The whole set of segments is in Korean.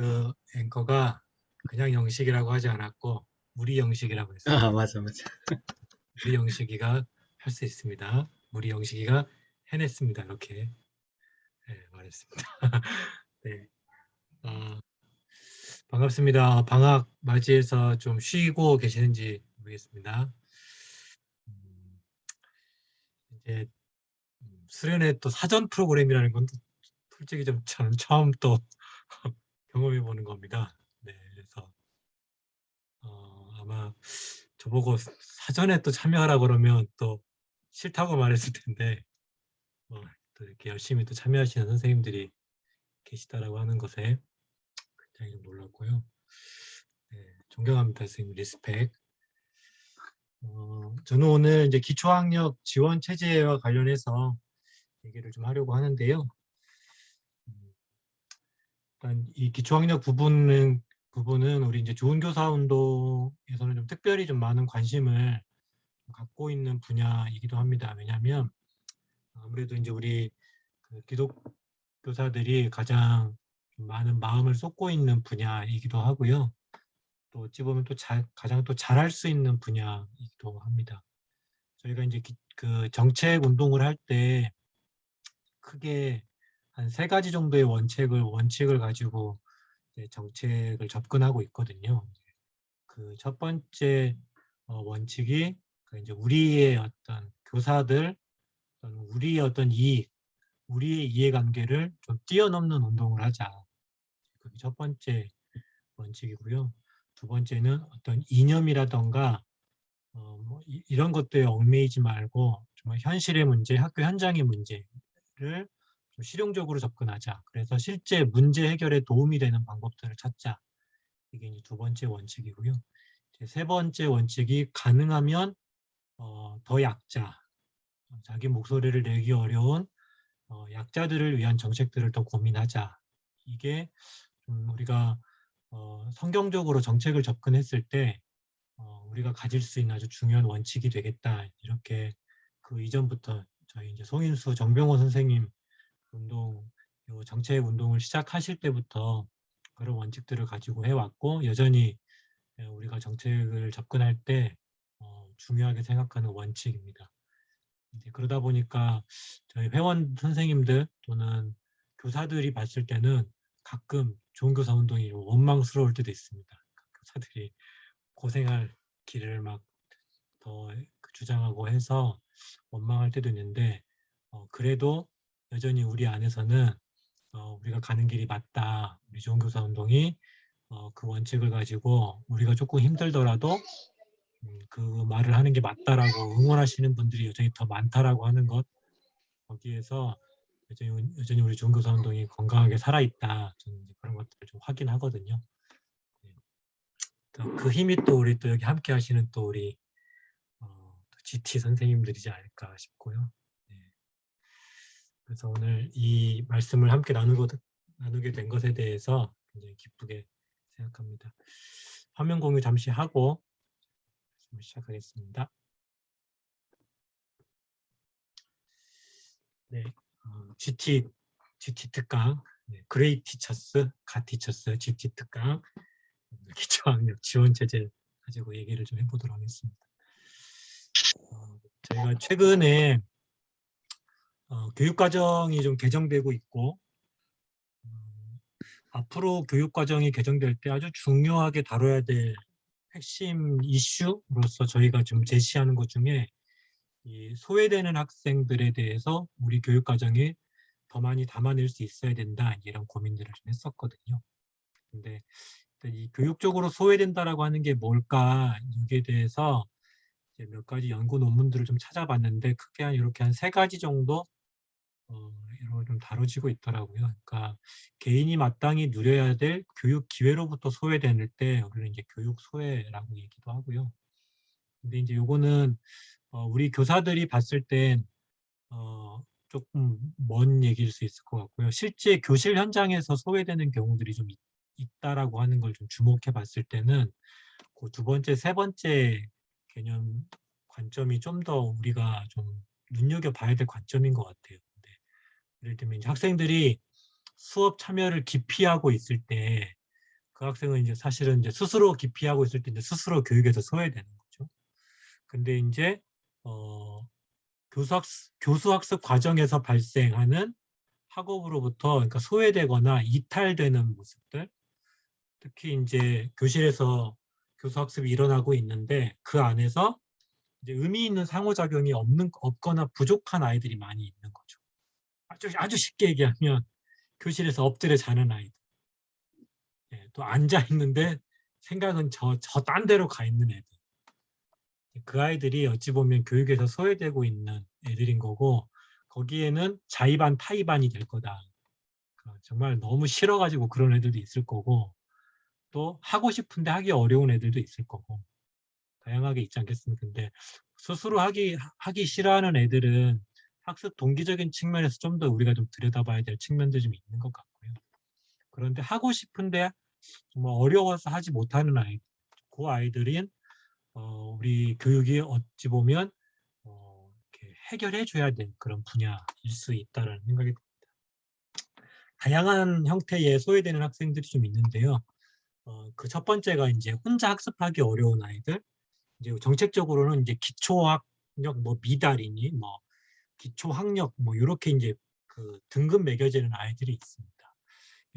그 앵커가 그냥 영식이라고 하지 않았고 우리 영식이라고 했어요. 아, 맞아, 맞아. 우리 영식이가 할 수 있습니다. 우리 영식이가 해냈습니다. 이렇게 말했습니다. 네, 아, 반갑습니다. 방학 맞이해서 좀 쉬고 계시는지 모르겠습니다. 음, 이제 수련회 또 사전 프로그램이라는 건 솔직히 좀 저는 처음 또 경험해 보는 겁니다. 네, 그래서 아마 저보고 사전에 또 참여하라 그러면 또 싫다고 말했을 텐데 또 이렇게 열심히 또 참여하시는 선생님들이 계시다라고 하는 것에 굉장히 좀 놀랐고요. 네, 존경합니다, 선생님. 리스펙. 저는 오늘 이제 기초학력 지원 체제와 관련해서 얘기를 좀 하려고 하는데요. 일단 이 기초학력 부분은 우리 이제 좋은 교사 운동에서는 좀 특별히 좀 많은 관심을 갖고 있는 분야이기도 합니다. 왜냐하면 아무래도 이제 우리 그 기독교사들이 가장 많은 마음을 쏟고 있는 분야이기도 하고요. 또 어찌 보면 또 가장 또 잘할 수 있는 분야이기도 합니다. 저희가 이제 그 정책 운동을 할 때 크게 한 3가지 정도의 원칙을 가지고 정책을 접근하고 있거든요. 그 첫 번째 원칙이 그 이제 우리의 어떤 교사들, 우리의 어떤 우리의 이해관계를 좀 뛰어넘는 운동을 하자. 그게 첫 번째 원칙이고요. 두 번째는 어떤 이념이라던가 뭐 이런 것들에 얽매이지 말고 정말 현실의 문제, 학교 현장의 문제를 좀 실용적으로 접근하자. 그래서 실제 문제 해결에 도움이 되는 방법들을 찾자. 이게 이제 두 번째 원칙이고요. 세 번째 원칙이 가능하면 더 약자, 자기 목소리를 내기 어려운 약자들을 위한 정책들을 더 고민하자. 이게 우리가 성경적으로 정책을 접근했을 때 우리가 가질 수 있는 아주 중요한 원칙이 되겠다. 이렇게 그 이전부터 저희 이제 송인수 정병호 선생님 정책 운동을 시작하실 때부터 그런 원칙들을 가지고 해왔고 여전히 우리가 정책을 접근할 때 중요하게 생각하는 원칙입니다. 이제 그러다 보니까 저희 회원 선생님들 또는 교사들이 봤을 때는 가끔 좋은 교사 운동이 원망스러울 때도 있습니다. 교사들이 고생할 길을 막 더 주장하고 해서 원망할 때도 있는데 그래도 여전히 우리 안에서는 우리가 가는 길이 맞다. 우리 좋은 교사 운동이 그 원칙을 가지고 우리가 조금 힘들더라도 그 말을 하는 게 맞다라고 응원하시는 분들이 여전히 더 많다라고 하는 것 거기에서 여전히 우리 좋은 교사 운동이 건강하게 살아있다. 저는 이제 그런 것들을 좀 확인하거든요. 네. 그 힘이 또 우리 또 여기 함께 하시는 또 우리 GT 선생님들이지 않을까 싶고요. 네. 그래서 오늘 이 말씀을 함께 나누게 된 것에 대해서 굉장히 기쁘게 생각합니다. 화면 공유 잠시 하고 시작하겠습니다. 네, GT 특강, 네, 그레이 티처스, 가 티처스, GT 특강, 기초학력 지원 체제 가지고 얘기를 좀 해보도록 하겠습니다. 저희가 최근에 교육과정이 좀 개정되고 있고 앞으로 교육과정이 개정될 때 아주 중요하게 다뤄야 될 핵심 이슈로서 저희가 좀 제시하는 것 중에 이 소외되는 학생들에 대해서 우리 교육과정에 더 많이 담아낼 수 있어야 된다 이런 고민들을 좀 했었거든요. 근데 이 교육적으로 소외된다라고 하는 게 뭘까 여기에 대해서 이제 몇 가지 연구 논문들을 좀 찾아봤는데 크게 이렇게 한 3가지 정도 이런 좀 다뤄지고 있더라고요. 그러니까 개인이 마땅히 누려야 될 교육 기회로부터 소외될 때 우리는 이제 교육 소외라고 얘기도 하고요. 근데 이제 요거는 우리 교사들이 봤을 땐 조금 먼 얘기일 수 있을 것 같고요. 실제 교실 현장에서 소외되는 경우들이 좀 있다라고 하는 걸 좀 주목해 봤을 때는 그 두 번째, 세 번째 개념 관점이 좀 더 우리가 좀 눈여겨봐야 될 관점인 것 같아요. 예를 들면 이제 학생들이 수업 참여를 기피하고 있을 때 그 학생은 이제 사실은 이제 스스로 기피하고 있을 때 이제 스스로 교육에서 소외되는 거죠. 근데 이제 어 교수 학습 과정에서 발생하는 학업으로부터 그러니까 소외되거나 이탈되는 모습들, 특히 이제 교실에서 교수 학습이 일어나고 있는데 그 안에서 이제 의미 있는 상호작용이 없거나 부족한 아이들이 많이 있는 거죠. 아주 쉽게 얘기하면 교실에서 엎드려 자는 아이들. 예, 또 앉아 있는데 생각은 저 딴 데로 가 있는 애들. 그 아이들이 어찌 보면 교육에서 소외되고 있는 애들인 거고, 거기에는 자의반 타의반이 될 거다. 정말 너무 싫어 가지고 그런 애들도 있을 거고, 또 하고 싶은데 하기 어려운 애들도 있을 거고, 다양하게 있지 않겠습니까? 근데 스스로 하기 싫어하는 애들은 학습 동기적인 측면에서 좀 더 우리가 좀 들여다봐야 될 측면도 좀 있는 것 같고요. 그런데 하고 싶은데 정말 어려워서 하지 못하는 아이, 그 아이들인 우리 교육이 어찌 보면 이렇게 해결해 줘야 될 그런 분야일 수 있다라는 생각이 듭니다. 다양한 형태의 소외되는 학생들이 좀 있는데요. 그 첫 번째가 이제 혼자 학습하기 어려운 아이들. 이제 정책적으로는 이제 기초학력 뭐 미달이니 뭐 기초학력 뭐 요렇게 이제 그 등급 매겨지는 아이들이 있습니다.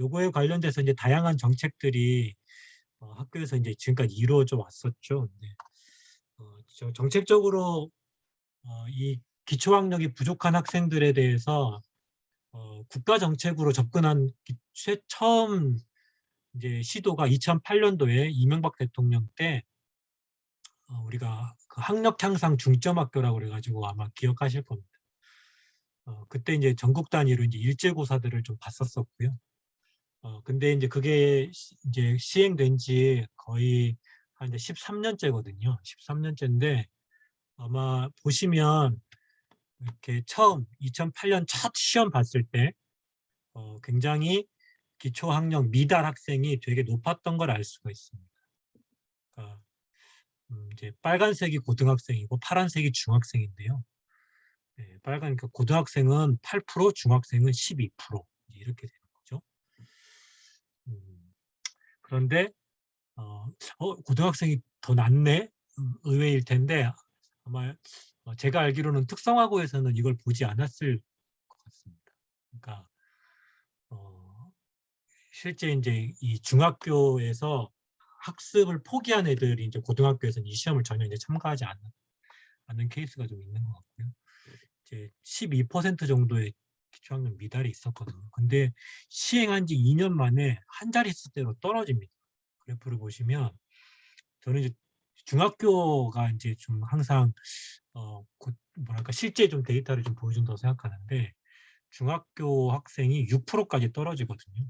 요거에 관련돼서 이제 다양한 정책들이 학교에서 이제 지금까지 이루어져 왔었죠. 네. 정책적으로 이 기초학력이 부족한 학생들에 대해서 국가 정책으로 접근한 처음 이제 시도가 2008년도에 이명박 대통령 때 우리가 그 학력 향상 중점 학교라고 그래 가지고 아마 기억하실 겁니다. 그때 이제 전국 단위로 이제 일제고사들을 좀 봤었었고요. 근데 이제 그게 이제 시행된 지 거의 한 이제 13년째거든요. 13년째인데 아마 보시면 이렇게 처음 2008년 첫 시험 봤을 때 굉장히 기초학력 미달 학생이 되게 높았던 걸 알 수가 있습니다. 그러니까 이제 빨간색이 고등학생이고 파란색이 중학생인데요. 네, 그러니까 고등학생은 8%, 중학생은 12% 이렇게 되는 거죠. 음, 그런데 고등학생이 더 낫네? 의외일 텐데 아마 제가 알기로는 특성화고에서는 이걸 보지 않았을 것 같습니다. 그러니까 실제 이제 이 중학교에서 학습을 포기한 애들이 이제 고등학교에서는 이 시험을 전혀 이제 참가하지 않는 케이스가 좀 있는 것 같고요. 이제 12% 정도의 기초학력 미달이 있었거든요. 근데 시행한 지 2년 만에 한 자릿수대로 떨어집니다. 그래프를 보시면 저는 이제 중학교가 이제 좀 항상 뭐랄까 실제 좀 데이터를 좀 보여준다고 생각하는데 중학교 학생이 6%까지 떨어지거든요.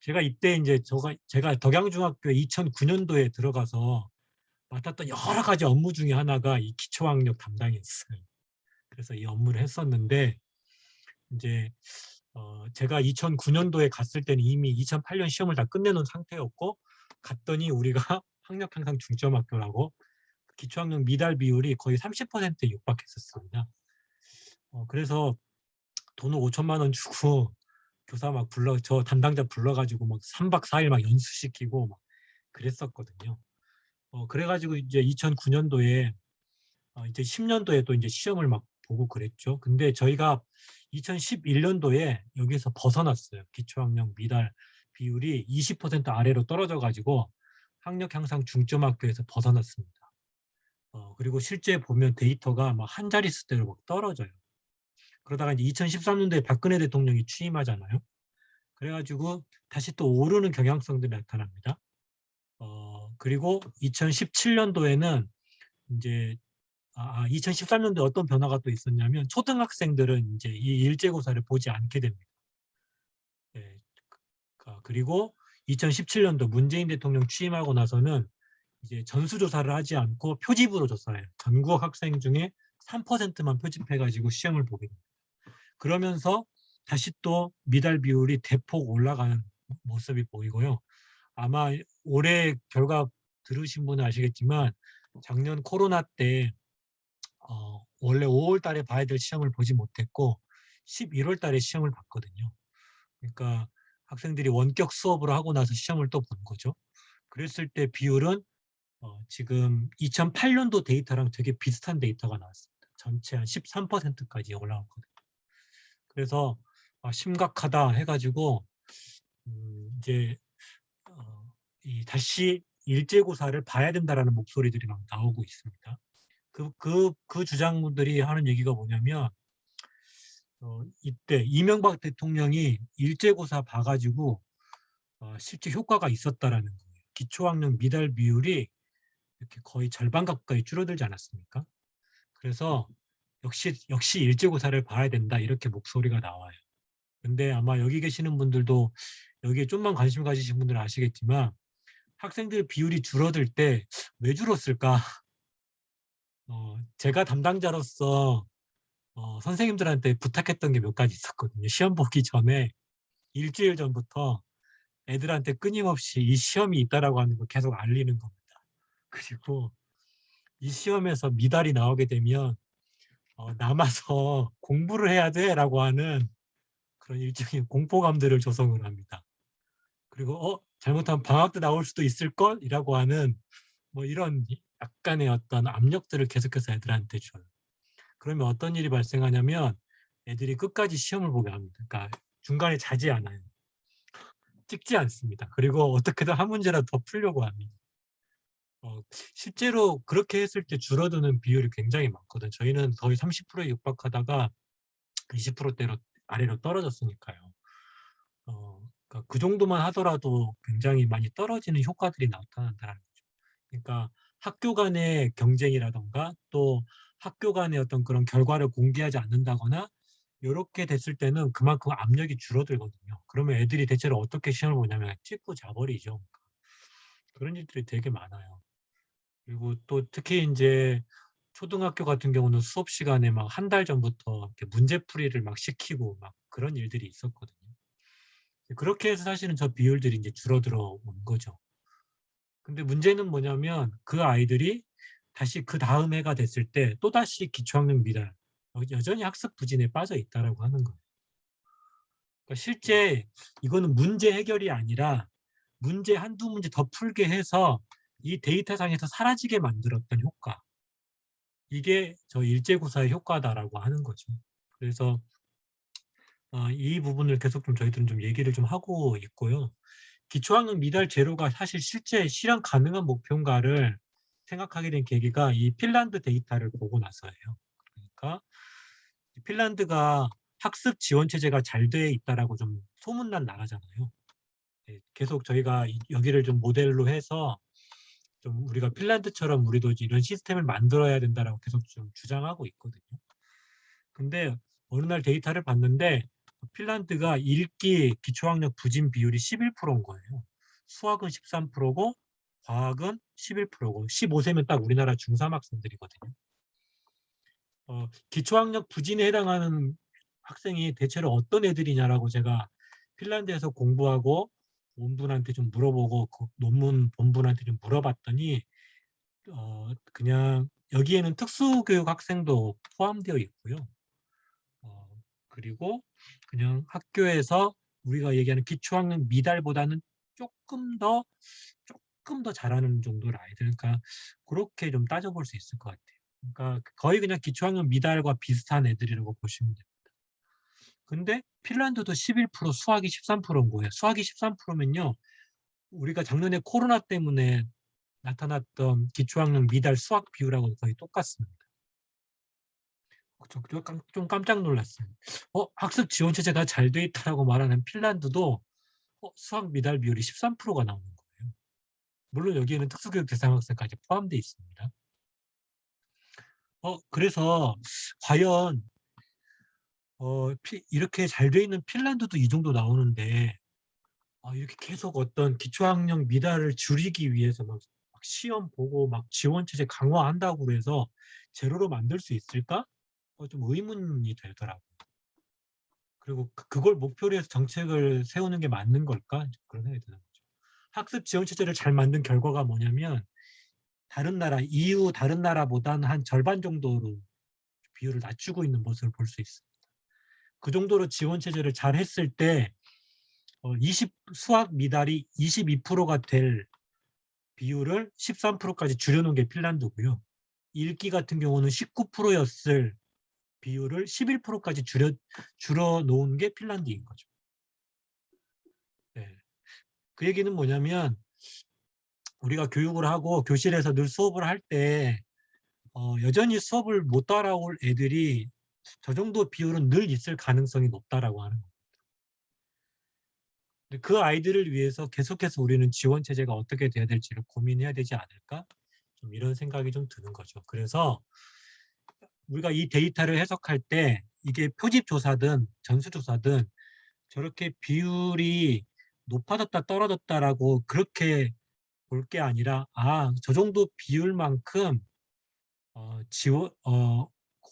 제가 이때 이제 제가 덕양중학교에 2009년도에 들어가서 맡았던 여러 가지 업무 중에 하나가 이 기초학력 담당이었어요. 그래서 이 업무를 했었는데 이제 제가 2009년도에 갔을 때는 이미 2008년 시험을 다 끝내놓은 상태였고 갔더니 우리가 학력 향상 중점학교라고 기초학력 미달 비율이 거의 30%에 육박했었습니다. 그래서 돈을 5천만 원 주고 교사 막 저 담당자 불러가지고 막 3박 4일 막 연수시키고 막 그랬었거든요. 그래가지고 이제 2009년도에 이제 10년도에 또 이제 시험을 막 보고 그랬죠. 근데 저희가 2011년도에 여기서 벗어났어요. 기초학력 미달 비율이 20% 아래로 떨어져가지고 학력 향상 중점학교에서 벗어났습니다. 그리고 실제 보면 데이터가 막 한 자릿수대로 막 떨어져요. 그러다가 이제 2013년도에 박근혜 대통령이 취임하잖아요. 그래가지고 다시 또 오르는 경향성들이 나타납니다. 그리고 2017년도에는 이제 2013년도에 어떤 변화가 또 있었냐면 초등학생들은 이제 이 일제고사를 보지 않게 됩니다. 네. 그리고 2017년도 문재인 대통령 취임하고 나서는 이제 전수조사를 하지 않고 표집으로 조사해요. 전국 학생 중에 3%만 표집해가지고 시험을 보게 됩니다. 그러면서 다시 또 미달 비율이 대폭 올라가는 모습이 보이고요. 아마 올해 결과 들으신 분은 아시겠지만 작년 코로나 때 원래 5월 달에 봐야 될 시험을 보지 못했고 11월 달에 시험을 봤거든요. 그러니까 학생들이 원격 수업을 하고 나서 시험을 또 본 거죠. 그랬을 때 비율은 지금 2008년도 데이터랑 되게 비슷한 데이터가 나왔습니다. 전체 한 13%까지 올라왔거든요. 그래서 심각하다 해가지고 이제 다시 일제고사를 봐야 된다라는 목소리들이 막 나오고 있습니다. 그 주장들이 하는 얘기가 뭐냐면 이때 이명박 대통령이 일제고사 봐가지고 실제 효과가 있었다라는 거예요. 기초학력 미달 비율이 이렇게 거의 절반 가까이 줄어들지 않았습니까? 그래서 역시 일제고사를 봐야 된다 이렇게 목소리가 나와요. 근데 아마 여기 계시는 분들도 여기에 좀만 관심 가지신 분들은 아시겠지만 학생들 비율이 줄어들 때 왜 줄었을까? 제가 담당자로서 선생님들한테 부탁했던 게 몇 가지 있었거든요. 시험 보기 전에 일주일 전부터 애들한테 끊임없이 이 시험이 있다라고 하는 거 계속 알리는 겁니다. 그리고 이 시험에서 미달이 나오게 되면 남아서 공부를 해야 돼라고 하는 그런 일종의 공포감들을 조성을 합니다. 그리고 잘못하면 방학 때 나올 수도 있을 걸이라고 하는 뭐 이런 약간의 어떤 압력들을 계속해서 애들한테 줘요. 그러면 어떤 일이 발생하냐면 애들이 끝까지 시험을 보게 합니다. 그러니까 중간에 자지 않아요. 찍지 않습니다. 그리고 어떻게든 한 문제라도 더 풀려고 합니다. 실제로 그렇게 했을 때 줄어드는 비율이 굉장히 많거든요. 저희는 거의 30%에 육박하다가 20%대로 아래로 떨어졌으니까요. 그러니까 그 정도만 하더라도 굉장히 많이 떨어지는 효과들이 나타난다는 거죠. 그러니까 학교 간의 경쟁이라던가 또 학교 간의 어떤 그런 결과를 공개하지 않는다거나 이렇게 됐을 때는 그만큼 압력이 줄어들거든요. 그러면 애들이 대체로 어떻게 시험을 보냐면 찍고 자버리죠. 그런 일들이 되게 많아요. 그리고 또 특히 이제 초등학교 같은 경우는 수업 시간에 막 한 달 전부터 이렇게 문제풀이를 막 시키고 막 그런 일들이 있었거든요. 그렇게 해서 사실은 저 비율들이 이제 줄어들어 온 거죠. 근데 문제는 뭐냐면 그 아이들이 다시 그다음 해가 됐을 때 또다시 기초학력 미달, 여전히 학습 부진에 빠져 있다라고 하는 거예요. 그러니까 실제 이거는 문제 해결이 아니라 문제 한두 문제 더 풀게 해서 이 데이터상에서 사라지게 만들었던 효과. 이게 저 일제고사의 효과다라고 하는 거죠. 그래서 이 부분을 계속 좀 저희들은 좀 얘기를 좀 하고 있고요. 기초학력 미달 제로가 사실 실제 실현 가능한 목표인가를 생각하게 된 계기가 이 핀란드 데이터를 보고 나서예요. 그러니까 핀란드가 학습 지원 체제가 잘 돼 있다라고 좀 소문난 나라잖아요. 네, 계속 저희가 여기를 좀 모델로 해서 좀 우리가 핀란드처럼 우리도 이런 시스템을 만들어야 된다라고 계속 좀 주장하고 있거든요. 근데 어느 날 데이터를 봤는데 핀란드가 읽기 기초학력 부진 비율이 11%인 거예요. 수학은 13%고 과학은 11%고 15세면 딱 우리나라 중3 학생들이거든요. 기초학력 부진에 해당하는 학생이 대체로 어떤 애들이냐라고 제가 핀란드에서 공부하고 온 분한테 좀 물어보고 그 논문 본 분한테 좀 물어봤더니 그냥 여기에는 특수교육 학생도 포함되어 있고요. 그리고 그냥 학교에서 우리가 얘기하는 기초학력 미달보다는 조금 더 잘하는 정도의 아이들. 그러니까 그렇게 좀 따져볼 수 있을 것 같아요. 그러니까 거의 그냥 기초학력 미달과 비슷한 애들이라고 보시면 돼요. 근데 핀란드도 11%, 수학이 13%인 거예요. 수학이 13%면요. 우리가 작년에 코로나 때문에 나타났던 기초학력 미달 수학 비율하고 거의 똑같습니다. 좀 깜짝 놀랐어요. 학습 지원 체제가 잘 돼 있다라고 말하는 핀란드도 수학 미달 비율이 13%가 나오는 거예요. 물론 여기에는 특수교육 대상 학생까지 포함되어 있습니다. 그래서 과연 이렇게 잘 돼 있는 핀란드도 이 정도 나오는데 이렇게 계속 어떤 기초학력 미달을 줄이기 위해서 막 시험 보고 막 지원 체제 강화한다고 해서 제로로 만들 수 있을까? 좀 의문이 되더라고요. 그리고 그걸 목표로 해서 정책을 세우는 게 맞는 걸까? 그런 생각이 드는 거죠. 학습 지원 체제를 잘 만든 결과가 뭐냐면 다른 나라, EU 다른 나라보다는 한 절반 정도로 비율을 낮추고 있는 모습을 볼 수 있습니다. 그 정도로 지원 체제를 잘 했을 때 수학 미달이 22%가 될 비율을 13%까지 줄여놓은 게 핀란드고요. 읽기 같은 경우는 19%였을 비율을 11%까지 줄여놓은 게 핀란드인 거죠. 네. 그 얘기는 뭐냐면 우리가 교육을 하고 교실에서 늘 수업을 할 때 여전히 수업을 못 따라올 애들이 저 정도 비율은 늘 있을 가능성이 높다라고 하는 거예요. 그 아이들을 위해서 계속해서 우리는 지원 체제가 어떻게 돼야 될지를 고민해야 되지 않을까? 좀 이런 생각이 좀 드는 거죠. 그래서 우리가 이 데이터를 해석할 때 이게 표집 조사든 전수 조사든 저렇게 비율이 높아졌다 떨어졌다라고 그렇게 볼 게 아니라 저 정도 비율만큼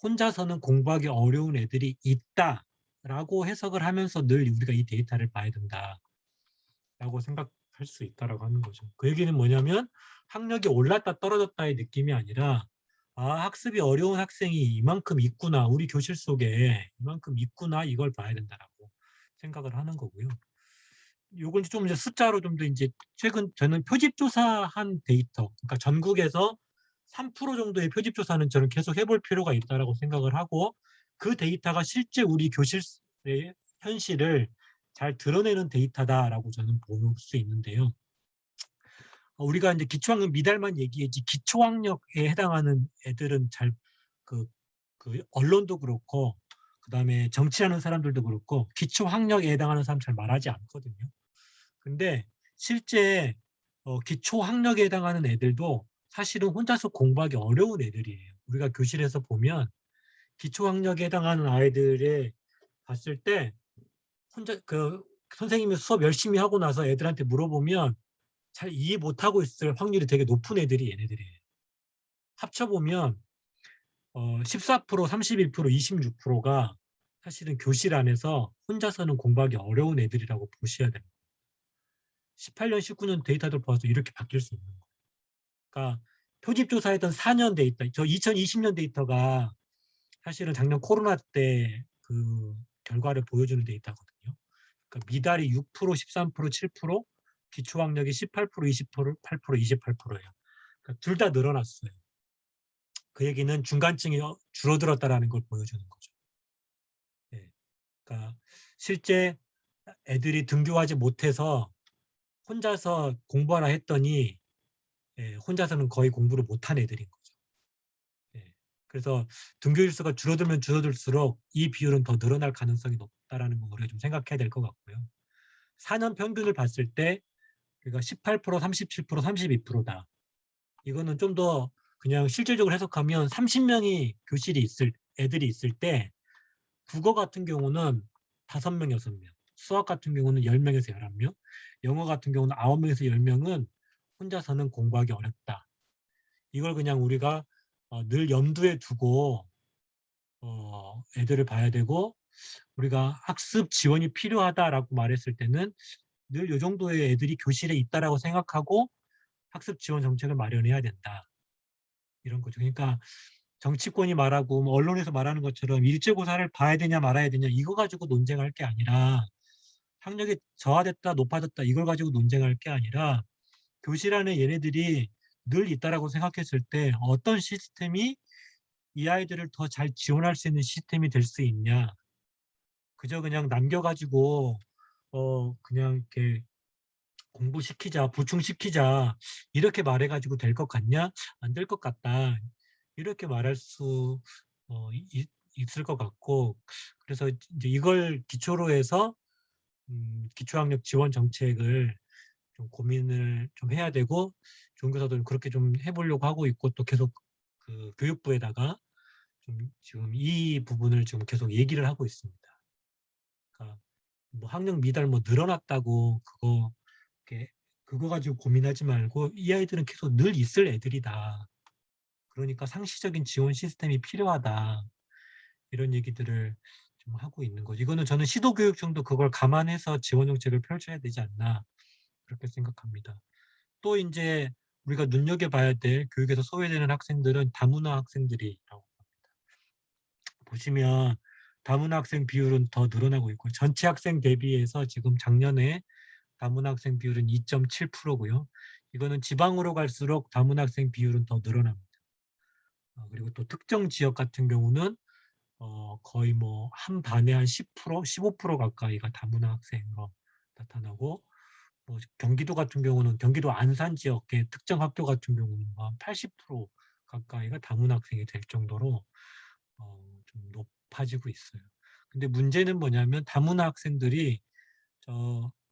혼자서는 공부하기 어려운 애들이 있다라고 해석을 하면서 늘 우리가 이 데이터를 봐야 된다라고 생각할 수 있다라고 하는 거죠. 그 얘기는 뭐냐면 학력이 올랐다 떨어졌다의 느낌이 아니라 학습이 어려운 학생이 이만큼 있구나, 우리 교실 속에 이만큼 있구나, 이걸 봐야 된다라고 생각을 하는 거고요. 요건 좀 이제 숫자로 좀 더 이제 최근 저는 표집 조사한 데이터, 그러니까 전국에서 3% 정도의 표집 조사는 저는 계속 해볼 필요가 있다라고 생각을 하고 그 데이터가 실제 우리 교실의 현실을 잘 드러내는 데이터다라고 저는 볼 수 있는데요. 우리가 이제 기초학력 미달만 얘기했지 기초학력에 해당하는 애들은 잘 그 언론도 그렇고 그다음에 정치하는 사람들도 그렇고 기초학력에 해당하는 사람 잘 말하지 않거든요. 근데 실제 기초학력에 해당하는 애들도 사실은 혼자서 공부하기 어려운 애들이에요. 우리가 교실에서 보면 기초학력에 해당하는 아이들을 봤을 때 혼자 선생님이 수업 열심히 하고 나서 애들한테 물어보면 잘 이해 못하고 있을 확률이 되게 높은 애들이 얘네들이에요. 합쳐보면 14%, 31%, 26%가 사실은 교실 안에서 혼자서는 공부하기 어려운 애들이라고 보셔야 됩니다. 18년, 19년 데이터들 봐서 이렇게 바뀔 수 있는 거예요. 그러니까 표집조사했던 4년 데이터, 저 2020년 데이터가 사실은 작년 코로나 때 그 결과를 보여주는 데이터거든요. 그러니까 미달이 6%, 13%, 7%, 기초학력이 18%, 28%, 28%예요. 그러니까 둘 다 늘어났어요. 그 얘기는 중간층이 줄어들었다라는 걸 보여주는 거죠. 네. 그러니까 실제 애들이 등교하지 못해서 혼자서 공부하라 했더니 혼자서는 거의 공부를 못한 애들인 거죠. 그래서 등교일 수가 줄어들면 줄어들수록 이 비율은 더 늘어날 가능성이 높다라는 거 우리가 좀 생각해야 될 것 같고요. 4년 평균을 봤을 때 그러니까 18%, 37%, 32%다. 이거는 좀 더 그냥 실질적으로 해석하면 30명이 교실이 애들이 있을 때 국어 같은 경우는 5명, 6명, 수학 같은 경우는 10명에서 11명, 영어 같은 경우는 9명에서 10명은 혼자서는 공부하기 어렵다. 이걸 그냥 우리가 늘 염두에 두고 애들을 봐야 되고 우리가 학습 지원이 필요하다라고 말했을 때는 늘 이 정도의 애들이 교실에 있다라고 생각하고 학습 지원 정책을 마련해야 된다. 이런 거죠. 그러니까 정치권이 말하고 뭐 언론에서 말하는 것처럼 일제고사를 봐야 되냐 말아야 되냐 이거 가지고 논쟁할 게 아니라 학력이 저하됐다 높아졌다 이걸 가지고 논쟁할 게 아니라 교실 안에 얘네들이 늘 있다라고 생각했을 때 어떤 시스템이 이 아이들을 더 잘 지원할 수 있는 시스템이 될 수 있냐. 그저 그냥 남겨가지고 그냥 이렇게 공부시키자, 보충시키자 이렇게 말해가지고 될 것 같냐? 안 될 것 같다. 이렇게 말할 수 있을 것 같고 그래서 이제 이걸 기초로 해서 기초학력 지원 정책을 좀 고민을 좀 해야 되고 조은교사들은 그렇게 좀 해보려고 하고 있고 또 계속 그 교육부에다가 좀 지금 이 부분을 지금 계속 얘기를 하고 있습니다. 그러니까 뭐 학력 미달 뭐 늘어났다고 그거 가지고 고민하지 말고 이 아이들은 계속 늘 있을 애들이다. 그러니까 상시적인 지원 시스템이 필요하다. 이런 얘기들을 좀 하고 있는 거죠. 이거는 저는 시도교육청도 그걸 감안해서 지원 정책을 펼쳐야 되지 않나 그렇게 생각합니다. 또 이제 우리가 눈여겨봐야 될 교육에서 소외되는 학생들은 다문화 학생들이라고 합니다. 보시면 다문화 학생 비율은 더 늘어나고 있고 전체 학생 대비해서 지금 작년에 다문화 학생 비율은 2.7%고요. 이거는 지방으로 갈수록 다문화 학생 비율은 더 늘어납니다. 그리고 또 특정 지역 같은 경우는 거의 뭐 한 반에 한 10%, 15% 가까이가 다문화 학생으로 나타나고 뭐 경기도 같은 경우는 경기도 안산 지역의 특정 학교 같은 경우는 한 80% 가까이가 다문화 학생이 될 정도로 좀 높아지고 있어요. 근데 문제는 뭐냐면 다문화 학생들이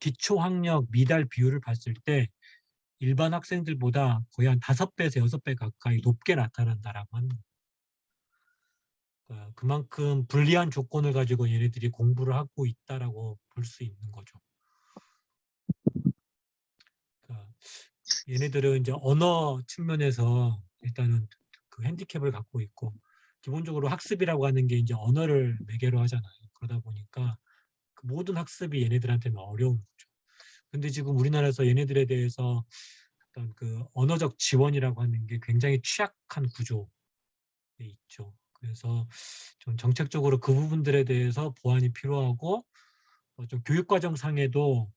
기초학력 미달 비율을 봤을 때 일반 학생들보다 거의 한 5배에서 6배 가까이 높게 나타난다라고 하는 거예요. 그만큼 불리한 조건을 가지고 얘네들이 공부를 하고 있다라고 볼 수 있는 거죠. 그러니까 얘네들은 이제 언어 측면에서 일단은 그 핸디캡을 갖고 있고 기본적으로 학습이라고 하는 게 이제 언어를 매개로 하잖아요. 그러다 보니까 그 모든 학습이 얘네들한테는 어려운 거죠. 근데 지금 우리나라에서 얘네들에 대해서 어떤 그 언어적 지원이라고 하는 게 굉장히 취약한 구조에 있죠. 그래서 좀 정책적으로 그 부분들에 대해서 보완이 필요하고 좀 교육과정 상에도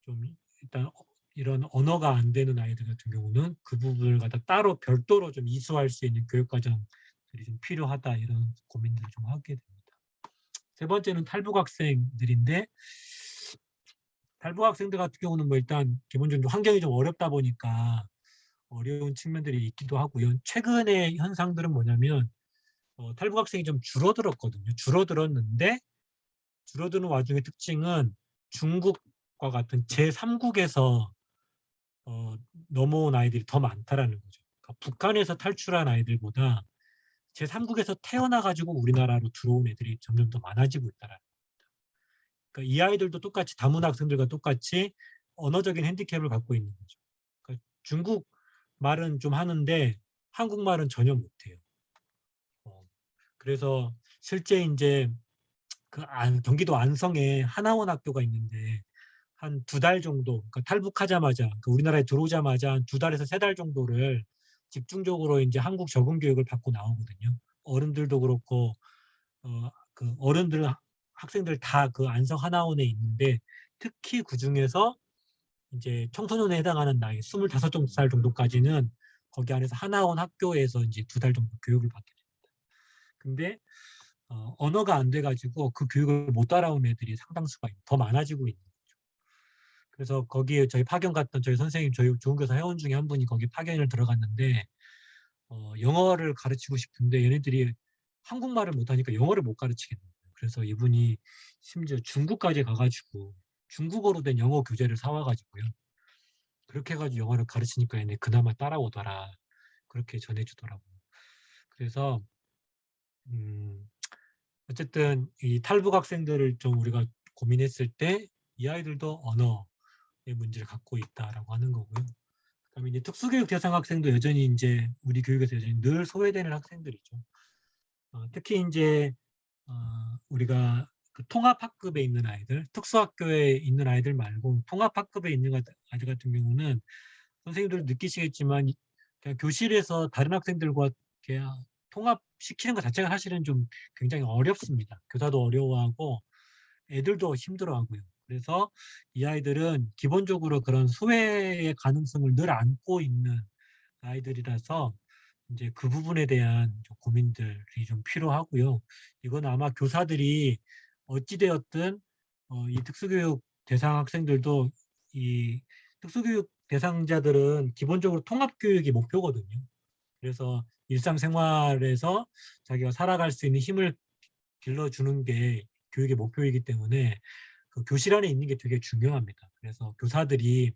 좀 일단 이런 언어가 안 되는 아이들 같은 경우는 그 부분을 갖다 따로 별도로 좀 이수할 수 있는 교육과정들이 좀 필요하다 이런 고민들을 좀 하게 됩니다. 세 번째는 탈북 학생들인데 탈북 학생들 같은 경우는 뭐 일단 기본적으로 환경이 좀 어렵다 보니까 어려운 측면들이 있기도 하고요. 최근의 현상들은 뭐냐면 탈북 학생이 좀 줄어들었거든요. 줄어들었는데 줄어드는 와중에 특징은 중국과 같은 제3국에서 넘어온 아이들이 더 많다라는 거죠. 그러니까 북한에서 탈출한 아이들보다 제3국에서 태어나가지고 우리나라로 들어온 애들이 점점 더 많아지고 있다라는 거죠. 그러니까 이 아이들도 똑같이 다문화 학생들과 똑같이 언어적인 핸디캡을 갖고 있는 거죠. 그러니까 중국 말은 좀 하는데 한국말은 전혀 못해요. 그래서 실제 이제 경기도 안성에 하나원 학교가 있는데 한 2달 정도, 그러니까 탈북하자마자, 그러니까 우리나라에 들어오자마자 한 2달에서 3달 정도를 집중적으로 이제 한국 적응 교육을 받고 나오거든요. 어른들도 그렇고, 그 어른들, 학생들 다 그 안성 하나원에 있는데 특히 그 중에서 이제 청소년에 해당하는 나이 25살 정도까지는 거기 안에서 하나원 학교에서 이제 2달 정도 교육을 받게 됩니다. 근데 언어가 안 돼가지고 그 교육을 못 따라온 애들이 상당수가 더 많아지고 있는 거죠. 그래서 거기에 저희 파견 갔던 저희 선생님, 저희 좋은 교사 회원 중에 한 분이 거기 파견을 들어갔는데 영어를 가르치고 싶은데 얘네들이 한국말을 못하니까 영어를 못 가르치겠는 거예요. 그래서 이분이 심지어 중국까지 가가지고 중국어로 된 영어 교재를 사와가지고요. 그렇게 해가지고 영어를 가르치니까 얘네 그나마 따라오더라. 그렇게 전해주더라고요. 그래서 어쨌든 이 탈북 학생들을 좀 우리가 고민했을 때 이 아이들도 언어의 문제를 갖고 있다라고 하는 거고요. 그다음에 이제 특수교육 대상 학생도 여전히 이제 우리 교육에서 여전히 늘 소외되는 학생들이죠. 특히 이제 우리가 그 통합학급에 있는 아이들, 특수학교에 있는 아이들 말고 통합학급에 있는 아이들 같은 경우는 선생님들 느끼시겠지만 그냥 교실에서 다른 학생들과 그냥 통합시키는 것 자체가 사실은 좀 굉장히 어렵습니다. 교사도 어려워하고 애들도 힘들어하고요. 그래서 이 아이들은 기본적으로 그런 소외의 가능성을 늘 안고 있는 아이들이라서 이제 그 부분에 대한 좀 고민들이 좀 필요하고요. 이건 아마 교사들이 어찌되었든 이 특수교육 대상 학생들도 이 특수교육 대상자들은 기본적으로 통합교육이 목표거든요. 그래서 일상생활에서 자기가 살아갈 수 있는 힘을 길러주는 게 교육의 목표이기 때문에 그 교실 안에 있는 게 되게 중요합니다. 그래서 교사들이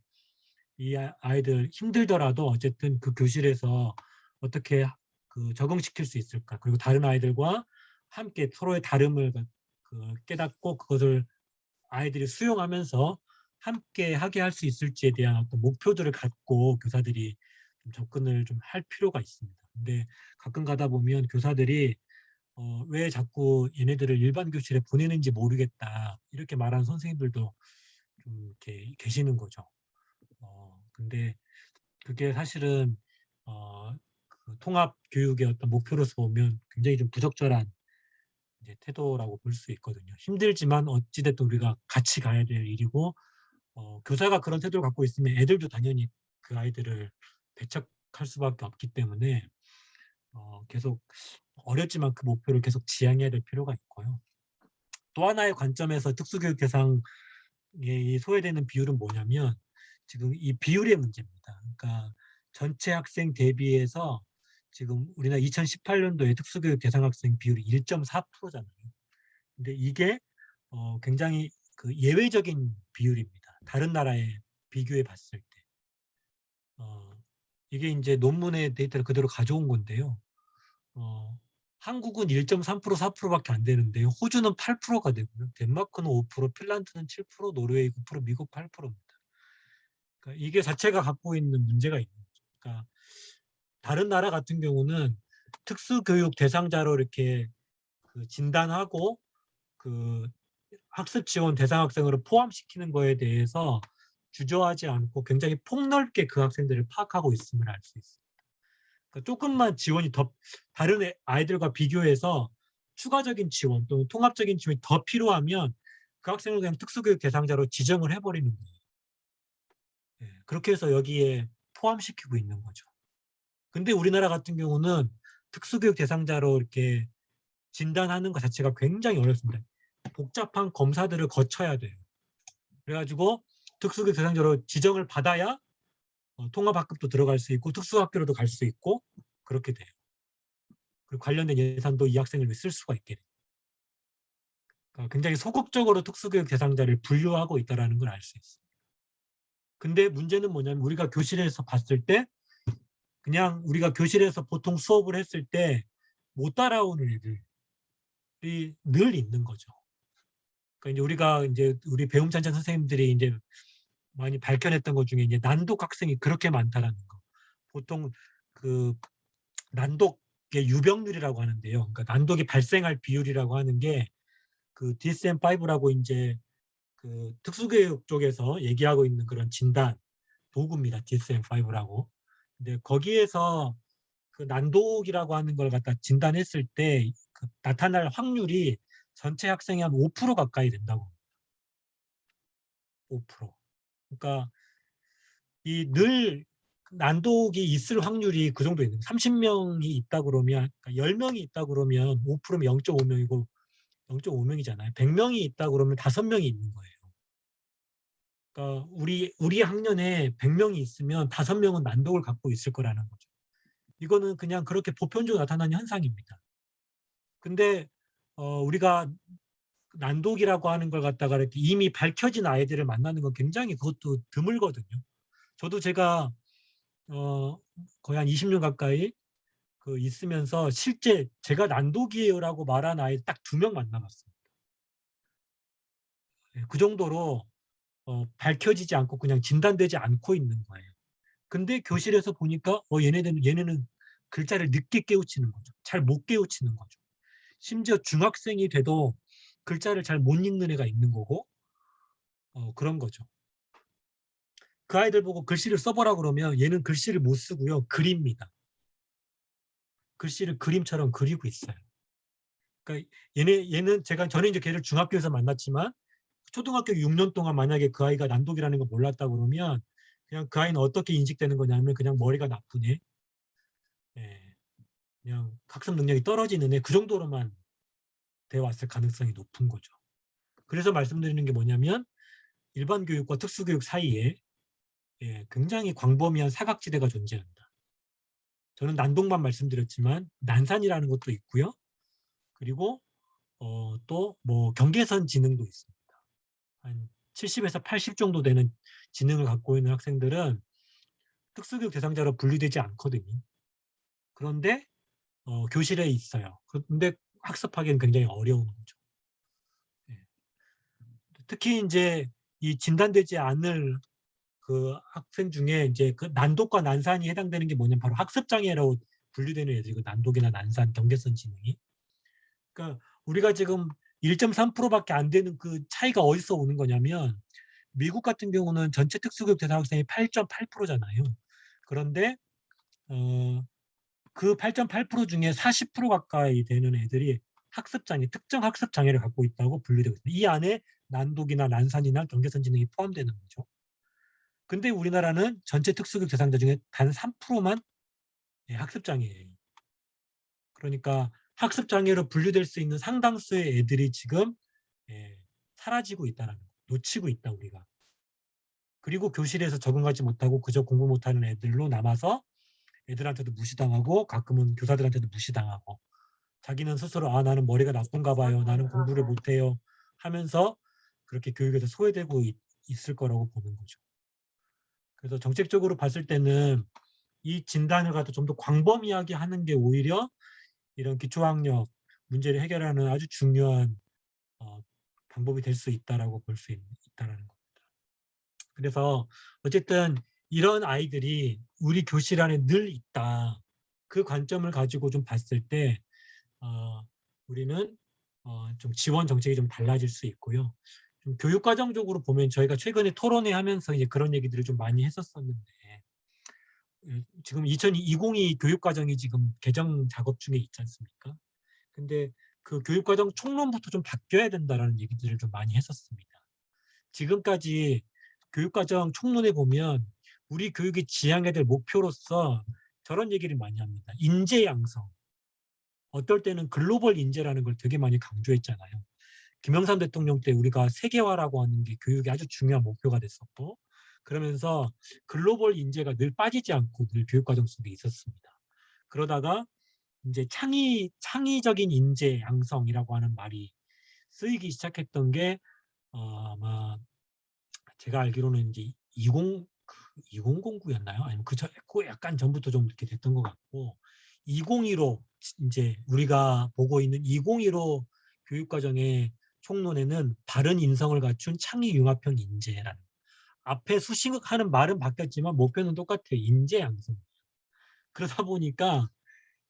이 아이들 힘들더라도 어쨌든 그 교실에서 어떻게 그 적응시킬 수 있을까, 그리고 다른 아이들과 함께 서로의 다름을 깨닫고 그것을 아이들이 수용하면서 함께 하게 할 수 있을지에 대한 어떤 목표들을 갖고 교사들이 좀 접근을 좀 할 필요가 있습니다. 근데 가끔 가다 보면 교사들이 왜 자꾸 얘네들을 일반 교실에 보내는지 모르겠다 이렇게 말하는 선생님들도 좀 이렇게 계시는 거죠. 근데 그게 사실은 그 통합 교육의 어떤 목표로서 보면 굉장히 좀 부적절한 이제 태도라고 볼 수 있거든요. 힘들지만 어찌 됐든 우리가 같이 가야 될 일이고 교사가 그런 태도를 갖고 있으면 애들도 당연히 그 아이들을 배척할 수밖에 없기 때문에 계속 어렵지만 그 목표를 계속 지향해야 될 필요가 있고요. 또 하나의 관점에서 특수교육 대상에 소외되는 비율은 뭐냐면 지금 이 비율의 문제입니다. 그러니까 전체 학생 대비해서 지금 우리나라 2018년도에 특수교육 대상 학생 비율이 1.4%잖아요. 근데 이게 굉장히 그 예외적인 비율입니다. 다른 나라에 비교해 봤을 때. 이게 이제 논문의 데이터를 그대로 가져온 건데요. 한국은 1.3% 4%밖에 안 되는데요. 호주는 8%가 되고요. 덴마크는 5%, 핀란드는 7%, 노르웨이 9%, 미국 8%입니다. 그러니까 이게 자체가 갖고 있는 문제가 있는 거죠. 그러니까 다른 나라 같은 경우는 특수교육 대상자로 이렇게 그 진단하고 그 학습 지원 대상 학생으로 포함시키는 거에 대해서 주저하지 않고 굉장히 폭넓게 그 학생들을 파악하고 있음을 알 수 있습니다. 그러니까 조금만 지원이 더 다른 아이들과 비교해서 추가적인 지원 또는 통합적인 지원이 더 필요하면 그 학생을 그냥 특수교육 대상자로 지정을 해버리는 거예요. 그렇게 해서 여기에 포함시키고 있는 거죠. 근데 우리나라 같은 경우는 특수교육 대상자로 이렇게 진단하는 것 자체가 굉장히 어렵습니다. 복잡한 검사들을 거쳐야 돼요. 그래가지고 특수교육 대상자로 지정을 받아야 통합학급도 들어갈 수 있고 특수학교로도 갈 수 있고 그렇게 돼요. 그리고 관련된 예산도 이 학생을 위해 쓸 수가 있게 돼요. 그러니까 굉장히 소극적으로 특수교육 대상자를 분류하고 있다는 걸 알 수 있어요. 근데 문제는 뭐냐면 우리가 교실에서 봤을 때 그냥 우리가 교실에서 보통 수업을 했을 때 못 따라오는 애들이 늘 있는 거죠. 그러니까 이제 우리가 이제 우리 배움찬찬 선생님들이 이제 많이 밝혀냈던 것 중에 이제 난독 학생이 그렇게 많다라는 거. 보통 그 난독의 유병률이라고 하는데요. 그러니까 난독이 발생할 비율이라고 하는 게 그 DSM-5라고 이제 그 특수교육 쪽에서 얘기하고 있는 그런 진단 도구입니다. DSM-5라고. 근데 거기에서 그 난독이라고 하는 걸 갖다 진단했을 때 그 나타날 확률이 전체 학생의 한 5% 가까이 된다고. 5%. 그러니까 이 늘 난독이 있을 확률이 그 정도 있는 거예요. 30명이 있다 그러면 그러니까 10명이 있다 그러면 5%면 0.5명이고 0.5명이잖아요. 100명이 있다 그러면 5명이 있는 거예요. 그러니까 우리 학년에 100명이 있으면 5명은 난독을 갖고 있을 거라는 거죠. 이거는 그냥 그렇게 보편적으로 나타나는 현상입니다. 근데 우리가 난독이라고 하는 걸 갖다가 이렇게 이미 밝혀진 아이들을 만나는 건 굉장히 그것도 드물거든요. 저도 제가 거의 한 20년 가까이 그 있으면서 실제 제가 난독이에요라고 말한 아이 딱 2명 만나봤습니다. 그 정도로 밝혀지지 않고 그냥 진단되지 않고 있는 거예요. 근데 교실에서 보니까 얘네는 글자를 늦게 깨우치는 거죠. 잘 못 깨우치는 거죠. 심지어 중학생이 돼도 글자를 잘 못 읽는 애가 있는 거고 그런 거죠. 그 아이들 보고 글씨를 써보라 그러면 얘는 글씨를 못 쓰고요. 그립니다. 글씨를 그림처럼 그리고 있어요. 그러니까 저는 이제 걔를 중학교에서 만났지만 초등학교 6년 동안 만약에 그 아이가 난독이라는 걸 몰랐다 그러면 그냥 그 아이는 어떻게 인식되는 거냐면 그냥 머리가 나쁜 애, 예, 그냥 학습 능력이 떨어지는 애 그 정도로만 돼 왔을 가능성이 높은 거죠. 그래서 말씀드리는 게 뭐냐면 일반 교육과 특수교육 사이에 굉장히 광범위한 사각지대가 존재한다. 저는 난독만 말씀드렸지만 난산이라는 것도 있고요. 그리고 또 뭐 경계선 지능도 있습니다. 한 70에서 80 정도 되는 지능을 갖고 있는 학생들은 특수교육 대상자로 분류되지 않거든요. 그런데 교실에 있어요. 그런데 학습하기는 굉장히 어려운 거죠. 예. 특히 이제 이 진단되지 않을 그 학생 중에 이제 그 난독과 난산이 해당되는 게 뭐냐면 바로 학습 장애라고 분류되는 애들이고 난독이나 난산, 경계선 지능이. 그러니까 우리가 지금 1.3%밖에 안 되는 그 차이가 어디서 오는 거냐면 미국 같은 경우는 전체 특수교육 대상 학생이 8.8%잖아요. 그런데 그 8.8% 중에 40% 가까이 되는 애들이 학습 장애, 특정 학습 장애를 갖고 있다고 분류되고 있습니다. 이 안에 난독이나 난산이나 경계선 지능이 포함되는 거죠. 근데 우리나라는 전체 특수교육 대상자 중에 단 3%만 학습 장애예요. 그러니까 학습 장애로 분류될 수 있는 상당수의 애들이 지금 사라지고 있다는 거, 놓치고 있다 우리가. 그리고 교실에서 적응하지 못하고 그저 공부 못하는 애들로 남아서 애들한테도 무시당하고 가끔은 교사들한테도 무시당하고 자기는 스스로 아 나는 머리가 나쁜가 봐요. 나는 공부를 못해요. 하면서 그렇게 교육에서 소외되고 있을 거라고 보는 거죠. 그래서 정책적으로 봤을 때는 이 진단을 갖다 좀 더 광범위하게 하는 게 오히려 이런 기초학력 문제를 해결하는 아주 중요한 방법이 될 수 있다라고 볼 수 있다라는 겁니다. 그래서 어쨌든 이런 아이들이 우리 교실 안에 늘 있다. 그 관점을 가지고 좀 봤을 때 우리는 좀 지원 정책이 좀 달라질 수 있고요. 좀 교육과정적으로 보면 저희가 최근에 토론회 하면서 이제 그런 얘기들을 좀 많이 했었었는데 지금 2022 교육과정이 지금 개정 작업 중에 있지 않습니까? 근데 그 교육과정 총론부터 좀 바뀌어야 된다라는 얘기들을 좀 많이 했었습니다. 지금까지 교육과정 총론에 보면 우리 교육이 지향해야 될 목표로서 저런 얘기를 많이 합니다. 인재 양성. 어떨 때는 글로벌 인재라는 걸 되게 많이 강조했잖아요. 김영삼 대통령 때 우리가 세계화라고 하는 게 교육의 아주 중요한 목표가 됐었고 그러면서 글로벌 인재가 늘 빠지지 않고 늘 교육과정 속에 있었습니다. 그러다가 이제 창의적인 인재 양성이라고 하는 말이 쓰이기 시작했던 게 아마 제가 알기로는 이제 2009였나요? 아니면 그 약간 전부터 좀 이렇게 됐던 것 같고 2015 이제 우리가 보고 있는 2015 교육과정의 총론에는 바른 인성을 갖춘 창의융합형 인재라는 앞에 수식하는 말은 바뀌었지만 목표는 똑같아요. 인재 양성. 그러다 보니까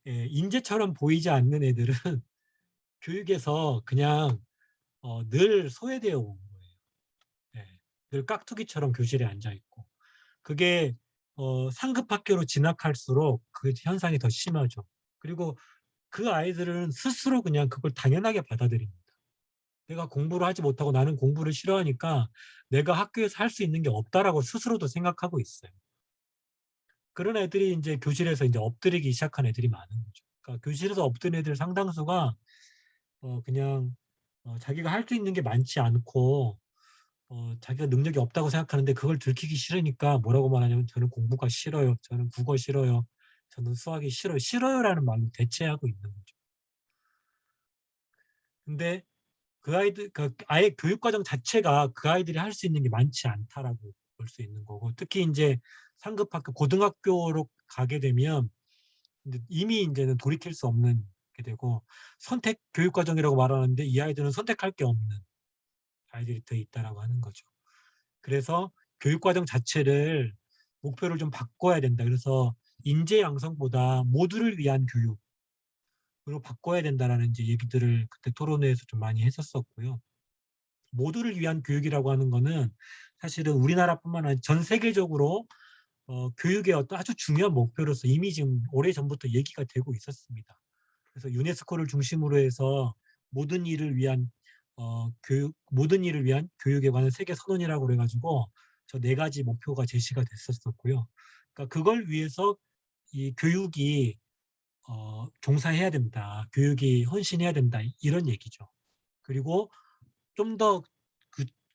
인재처럼 보이지 않는 애들은 교육에서 그냥 늘 소외되어 온 거예요. 늘 깍두기처럼 교실에 앉아 있고 그게 상급 학교로 진학할수록 그 현상이 더 심하죠. 그리고 그 아이들은 스스로 그냥 그걸 당연하게 받아들입니다. 내가 공부를 하지 못하고 나는 공부를 싫어하니까 내가 학교에서 할 수 있는 게 없다라고 스스로도 생각하고 있어요. 그런 애들이 이제 교실에서 이제 엎드리기 시작한 애들이 많은 거죠. 그러니까 교실에서 엎드린 애들 상당수가 그냥 자기가 할 수 있는 게 많지 않고 자기가 능력이 없다고 생각하는데 그걸 들키기 싫으니까 뭐라고 말하냐면 저는 공부가 싫어요. 저는 국어 싫어요. 저는 수학이 싫어요. 싫어요라는 말로 대체하고 있는 거죠. 근데 그 아이들 아예 교육 과정 자체가 그 아이들이 할 수 있는 게 많지 않다라고 볼 수 있는 거고 특히 이제 상급 학교 고등학교로 가게 되면 이미 이제는 돌이킬 수 없는 게 되고 선택 교육 과정이라고 말하는데 이 아이들은 선택할 게 없는 아이들이 더 있다라고 하는 거죠. 그래서 교육 과정 자체를 목표를 좀 바꿔야 된다. 그래서 인재 양성보다 모두를 위한 교육으로 바꿔야 된다라는 이제 얘기들을 그때 토론회에서 좀 많이 했었었고요. 모두를 위한 교육이라고 하는 거는 사실은 우리나라뿐만 아니라 전 세계적으로 교육의 어떤 아주 중요한 목표로서 이미 지금 오래전부터 얘기가 되고 있었습니다. 그래서 유네스코를 중심으로 해서 모든 일을 위한 모든 일을 위한 교육에 관한 세계 선언이라고 그래가지고 저 4가지 목표가 제시가 됐었었고요. 그러니까 그걸 위해서 이 교육이 종사해야 된다. 교육이 헌신해야 된다. 이런 얘기죠. 그리고 좀 더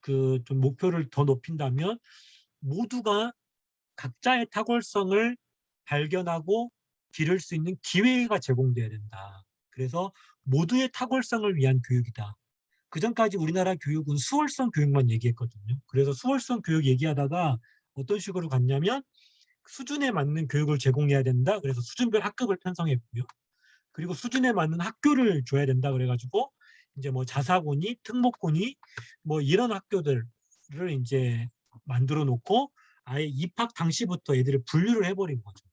좀 목표를 더 높인다면 모두가 각자의 탁월성을 발견하고 기를 수 있는 기회가 제공돼야 된다. 그래서 모두의 탁월성을 위한 교육이다. 그전까지 우리나라 교육은 수월성 교육만 얘기했거든요. 그래서 수월성 교육 얘기하다가 어떤 식으로 갔냐면 수준에 맞는 교육을 제공해야 된다. 그래서 수준별 학급을 편성했고요. 그리고 수준에 맞는 학교를 줘야 된다. 그래가지고 이제 뭐 자사고니, 특목고니 뭐 이런 학교들을 이제 만들어 놓고 아예 입학 당시부터 애들을 분류를 해버린 거죠.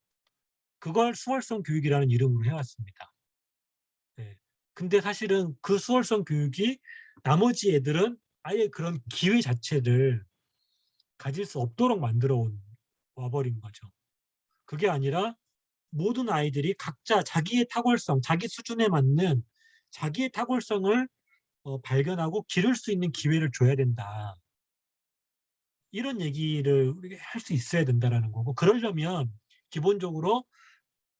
그걸 수월성 교육이라는 이름으로 해왔습니다. 네. 근데 사실은 그 수월성 교육이 나머지 애들은 아예 그런 기회 자체를 가질 수 없도록 만들어 와버린 거죠. 그게 아니라 모든 아이들이 각자 자기의 탁월성, 자기 수준에 맞는 자기의 탁월성을 발견하고 기를 수 있는 기회를 줘야 된다. 이런 얘기를 우리가 할 수 있어야 된다라는 거고, 그러려면 기본적으로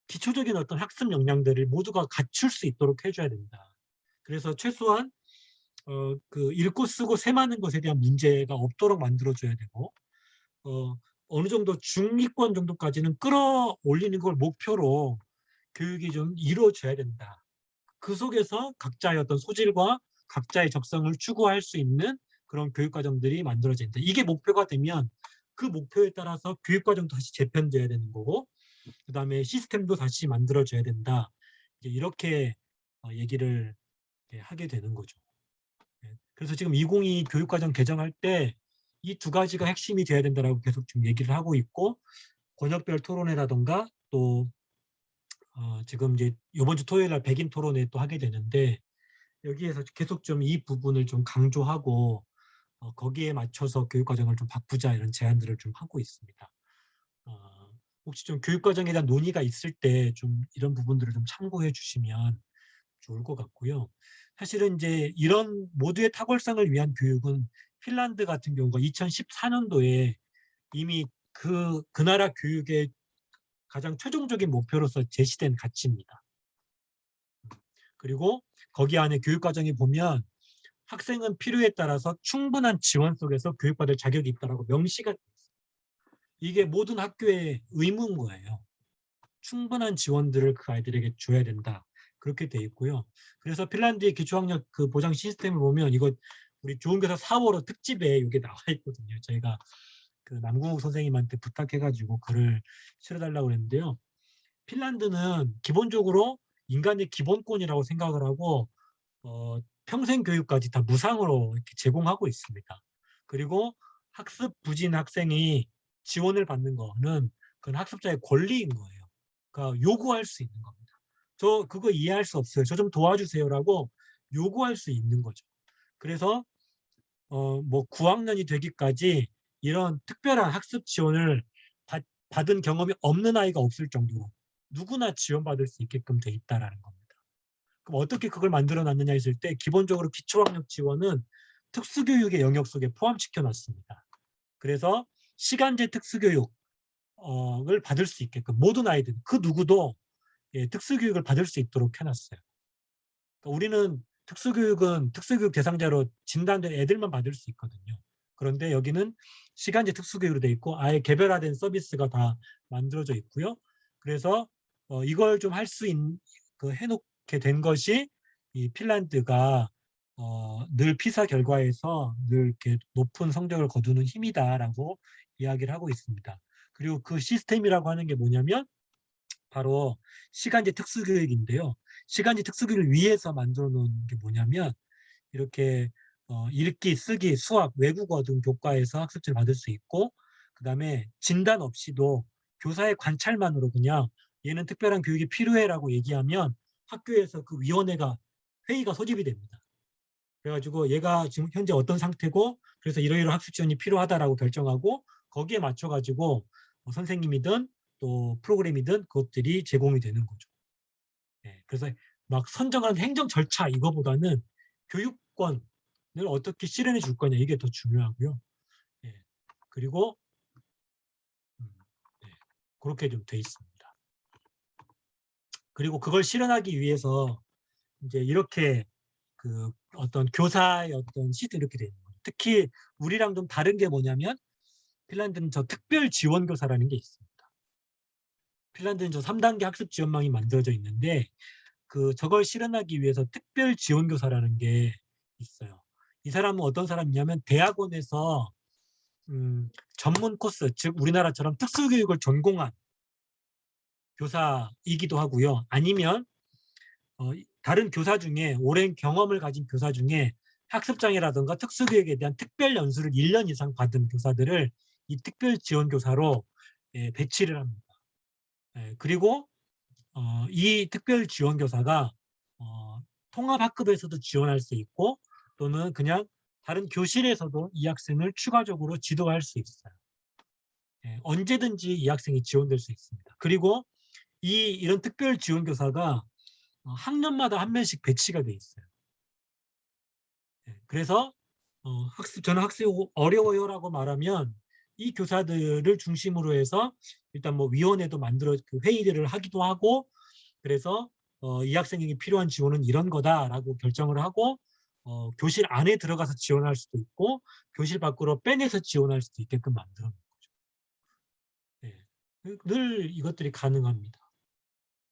기초적인 어떤 학습 역량들을 모두가 갖출 수 있도록 해 줘야 된다. 그래서 최소한 그 읽고 쓰고 셈하는 것에 대한 문제가 없도록 만들어 줘야 되고, 어 어느 정도 중위권 정도까지는 끌어올리는 걸 목표로 교육이 좀 이루어져야 된다. 그 속에서 각자의 어떤 소질과 각자의 적성을 추구할 수 있는 그런 교육 과정들이 만들어져야 된다. 이게 목표가 되면 그 목표에 따라서 교육 과정도 다시 재편돼야 되는 거고, 그다음에 시스템도 다시 만들어져야 된다. 이제 이렇게 얘기를 하게 되는 거죠. 예. 그래서 지금 2022 교육과정 개정할 때 이 두 가지가 핵심이 돼야 된다라고 계속 지금 얘기를 하고 있고, 권역별 토론회라든가 또 지금 이제 이번 주 토요일 날 백인 토론회 또 하게 되는데, 여기에서 계속 좀 이 부분을 좀 강조하고 거기에 맞춰서 교육 과정을 좀 바꾸자, 이런 제안들을 좀 하고 있습니다. 어 혹시 좀 교육 과정에 대한 논의가 있을 때 좀 이런 부분들을 좀 참고해 주시면 좋을 것 같고요. 사실은 이제 이런 모두의 탁월성을 위한 교육은 핀란드 같은 경우가 2014년도에 이미 그 나라 교육의 가장 최종적인 목표로서 제시된 가치입니다. 그리고 거기 안에 교육 과정에 보면 학생은 필요에 따라서 충분한 지원 속에서 교육받을 자격이 있다라고 명시가 돼 있어요. 이게 모든 학교의 의무인 거예요. 충분한 지원들을 그 아이들에게 줘야 된다. 그렇게 돼 있고요. 그래서 핀란드의 기초학력 그 보장 시스템을 보면, 이거 우리 좋은 교사 4월호 특집에 이게 나와 있거든요. 저희가 그 남궁욱 선생님한테 부탁해 가지고 글을 실어 달라고 그랬는데요. 핀란드는 기본적으로 인간의 기본권이라고 생각을 하고 평생 교육까지 다 무상으로 이렇게 제공하고 있습니다. 그리고 학습 부진 학생이 지원을 받는 거는 그건 학습자의 권리인 거예요. 그러니까 요구할 수 있는 겁니다. "저 그거 이해할 수 없어요. 저 좀 도와주세요."라고 요구할 수 있는 거죠. 그래서 뭐 9학년이 되기까지 이런 특별한 학습 지원을 받은 경험이 없는 아이가 없을 정도로 누구나 지원받을 수 있게끔 돼 있다라는 겁니다. 그럼 어떻게 그걸 만들어 놨느냐 했을 때, 기본적으로 기초학력 지원은 특수교육의 영역 속에 포함시켜 놨습니다. 그래서 시간제 특수교육 을 받을 수 있게끔 모든 아이들 그 누구도 특수교육을 받을 수 있도록 해 놨어요. 그러니까 우리는 특수교육은 특수교육 대상자로 진단된 애들만 받을 수 있거든요. 그런데 여기는 시간제 특수교육으로 돼 있고 아예 개별화된 서비스가 다 만들어져 있고요. 그래서 이걸 좀 할 수 해 놓게 된 것이 이 핀란드가 늘 피사 결과에서 늘 이렇게 높은 성적을 거두는 힘이다라고 이야기를 하고 있습니다. 그리고 그 시스템이라고 하는 게 뭐냐면 바로 시간제 특수교육인데요. 시간제 특수교육을 위해서 만들어 놓은 게 뭐냐면, 이렇게 읽기, 쓰기, 수학, 외국어 등 교과에서 학습지를 받을 수 있고, 그다음에 진단 없이도 교사의 관찰만으로 그냥 "얘는 특별한 교육이 필요해."라고 얘기하면 학교에서 그 위원회가 회의가 소집이 됩니다. 그래 가지고 "얘가 지금 현재 어떤 상태고 그래서 이러이러한 학습 지원이 필요하다."라고 결정하고, 거기에 맞춰 가지고 선생님이든 또 프로그램이든 그것들이 제공이 되는 거죠. 예. 그래서 막 선정한 행정 절차 이거보다는 교육권을 어떻게 실현해 줄 거냐, 이게 더 중요하고요. 예. 그리고 음 네. 고렇게 좀 돼 있습니다. 그리고 그걸 실현하기 위해서 인제 이렇게 그 어떤 교사의 어떤 시스템이 이렇게 돼 있는 거예요. 특히 우리랑 좀 다른 게 뭐냐면, 핀란드는 저 특별 지원 교사라는 게 있습니다. 핀란드는 저 3 단계 학습 지원망이 만들어져 있는데, 저걸 실현하기 위해서 특별 지원 교사라는 게 있어요. 이 사람은 어떤 사람이냐면 대학원에서 전문 코스, 즉 우리나라처럼 특수교육을 전공한 교사이기도 하고요. 아니면 다른 교사 중에 오랜 경험을 가진 교사 중에 학습 장애라든가 특수교육에 대한 특별 연수를 1년 이상 받은 교사들을 이 특별 지원 교사로 배치를 합니다. 예. 그리고 이 특별 지원 교사가 통합학급에서도 지원할 수 있고, 또는 그냥 다른 교실에서도 이 학생을 추가적으로 지도할 수 있어요. 예. 언제든지 이 학생이 지원될 수 있습니다. 그리고 이런 특별 지원 교사가 학년마다 한 명씩 배치가 돼 있어요. 네, 그래서 저는 학습이 어려워요라고 말하면 이 교사들을 중심으로 해서 일단 뭐 위원회도 만들어 그 회의를 하기도 하고, 그래서 이 학생에게 필요한 지원은 이런 거다라고 결정을 하고 교실 안에 들어가서 지원할 수도 있고 교실 밖으로 빼내서 지원할 수도 있게끔 만들어 놓은 거죠. 네. 늘 이것들이 가능합니다.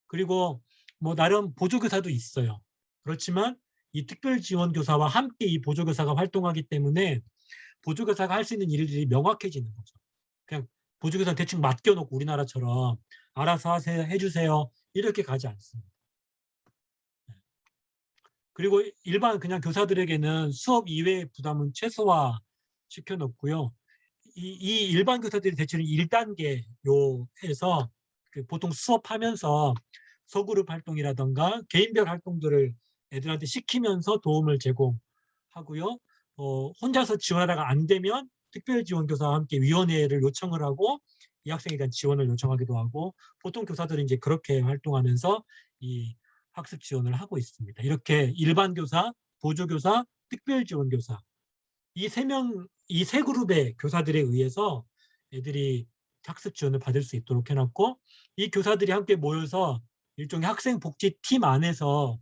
그리고 뭐 나름 보조교사도 있어요. 그렇지만 이 특별지원교사와 함께 이 보조교사가 활동하기 때문에 보조교사가 할 수 있는 일들이 명확해지는 거죠. 그냥 보조교사 대충 맡겨놓고 우리나라처럼 알아서 하세요, 해주세요 이렇게 가지 않습니다. 그리고 일반 그냥 교사들에게는 수업 이외의 부담은 최소화 시켜놓고요. 이 일반 교사들이 대체로 1단계요해서 보통 수업하면서 소그룹 활동이라던가 개인별 활동들을 애들한테 시키면서 도움을 제공하고요. 혼자서 지원하다가 안 되면 특별지원교사와 함께 위원회를 요청을 하고 이 학생에 대한 지원을 요청하기도 하고, 보통 교사들은 이제 그렇게 활동하면서 이 학습 지원을 하고 있습니다. 이렇게 일반 교사, 보조교사, 특별지원교사 이 세 그룹의 교사들에 의해서 애들이 학습 지원을 받을 수 있도록 해놨고, 이 교사들이 함께 모여서 일종의 학생복지팀 안에서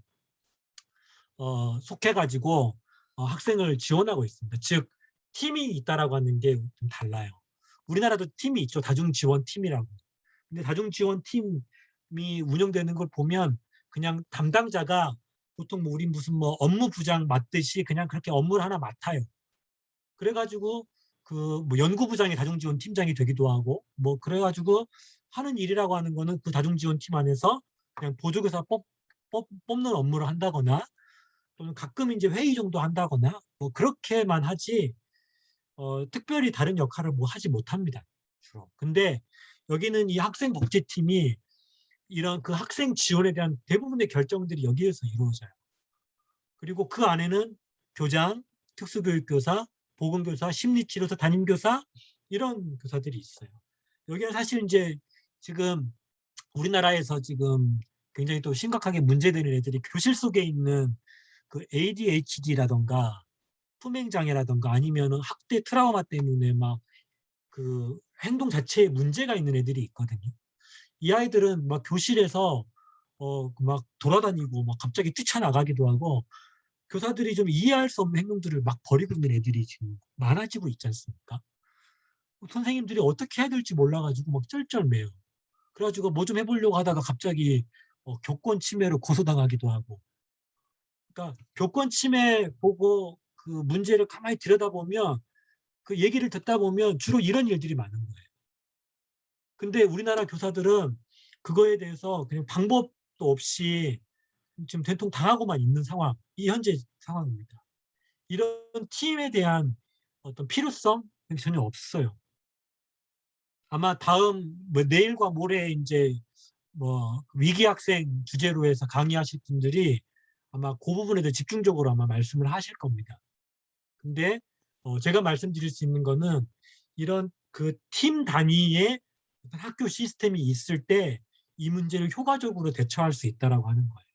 속해가지고 학생을 지원하고 있습니다. 즉 팀이 있다라고 하는 게 좀 달라요. 우리나라도 팀이 있죠. 다중지원팀이라고. 근데 다중지원팀이 운영되는 걸 보면 그냥 담당자가 보통 뭐 우리 무슨 뭐 업무부장 맡듯이 그냥 그렇게 업무를 하나 맡아요. 그래가지고 그 뭐 연구부장이 다중지원팀장이 되기도 하고 뭐 그래가지고 하는 일이라고 하는 거는 그 다중지원팀 안에서 그냥 보조교사 뽑는 업무를 한다거나 또는 가끔 이제 회의 정도 한다거나 뭐 그렇게만 하지 특별히 다른 역할을 뭐 하지 못합니다. 주로. 근데 여기는 이 학생복지팀이 이런 그 학생 지원에 대한 대부분의 결정들이 여기에서 이루어져요. 그리고 그 안에는 교장, 특수교육교사, 보건교사, 심리치료사, 담임교사 이런 교사들이 있어요. 여기는 사실 이제 지금 우리나라에서 지금 굉장히 또 심각하게 문제되는 애들이 교실 속에 있는 그 ADHD라던가 품행장애라던가 아니면은 학대 트라우마 때문에 막 그 행동 자체에 문제가 있는 애들이 있거든요. 이 아이들은 막 교실에서 막 돌아다니고 막 갑자기 뛰쳐나가기도 하고 교사들이 좀 이해할 수 없는 행동들을 막 벌이고 있는 애들이 지금 많아지고 있지 않습니까? 선생님들이 어떻게 해야 될지 몰라가지고 막 쩔쩔매요. 그래가지고 뭐 좀 해보려고 하다가 갑자기 교권 침해로 고소당하기도 하고. 그러니까 교권 침해 보고 그 문제를 가만히 들여다보면 그 얘기를 듣다 보면 주로 이런 일들이 많은 거예요. 근데 우리나라 교사들은 그거에 대해서 그냥 방법도 없이 지금 된통 당하고만 있는 상황, 이 현재 상황입니다. 이런 팀에 대한 어떤 필요성 전혀 없어요. 아마 다음 뭐 내일과 모레 이제 뭐 위기 학생 주제로 해서 강의하실 분들이 아마 그 부분에 대해 집중적으로 아마 말씀을 하실 겁니다. 근데 제가 말씀드릴 수 있는 거는 이런 그 팀 단위의 학교 시스템이 있을 때 이 문제를 효과적으로 대처할 수 있다라고 하는 거예요.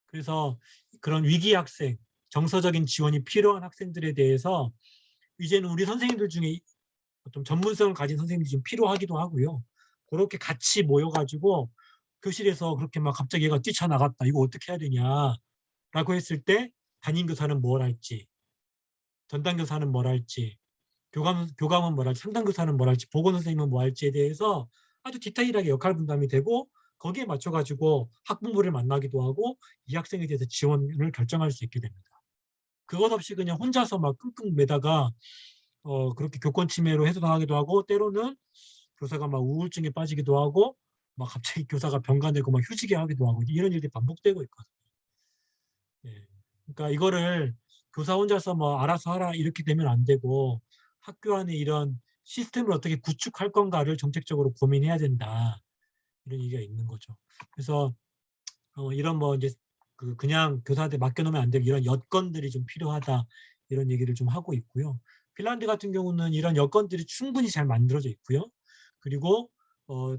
그래서 그런 위기 학생, 정서적인 지원이 필요한 학생들에 대해서 이제는 우리 선생님들 중에 좀 전문성을 가진 선생님들이 좀 필요하기도 하고요. 그렇게 같이 모여가지고 교실에서 그렇게 막 갑자기 얘가 뛰쳐나갔다. 이거 어떻게 해야 되냐라고 했을 때 담임교사는 뭘 할지, 전담교사는 뭘 할지, 교감은 뭘 할지, 상담교사는 뭘 할지, 보건선생님은 뭐 할지에 대해서 아주 디테일하게 역할 분담이 되고 거기에 맞춰가지고 학부모를 만나기도 하고 이 학생에 대해서 지원을 결정할 수 있게 됩니다. 그것 없이 그냥 혼자서 막 끙끙 매다가 그렇게 교권 침해로 해소당하기도 하고 때로는 교사가 막 우울증에 빠지기도 하고 막 갑자기 교사가 병가내고 막 휴직이 하기도 하고 이런 일이 반복되고 있거든요. 예. 그러니까 이거를 교사 혼자서 뭐 알아서 하라 이렇게 되면 안 되고 학교 안에 이런 시스템을 어떻게 구축할 건가를 정책적으로 고민해야 된다. 이런 얘기가 있는 거죠. 그래서 이런 뭐 이제 그냥 교사한테 맡겨놓으면 안 되고 이런 여건들이 좀 필요하다. 이런 얘기를 좀 하고 있고요. 핀란드 같은 경우는 이런 여건들이 충분히 잘 만들어져 있고요. 그리고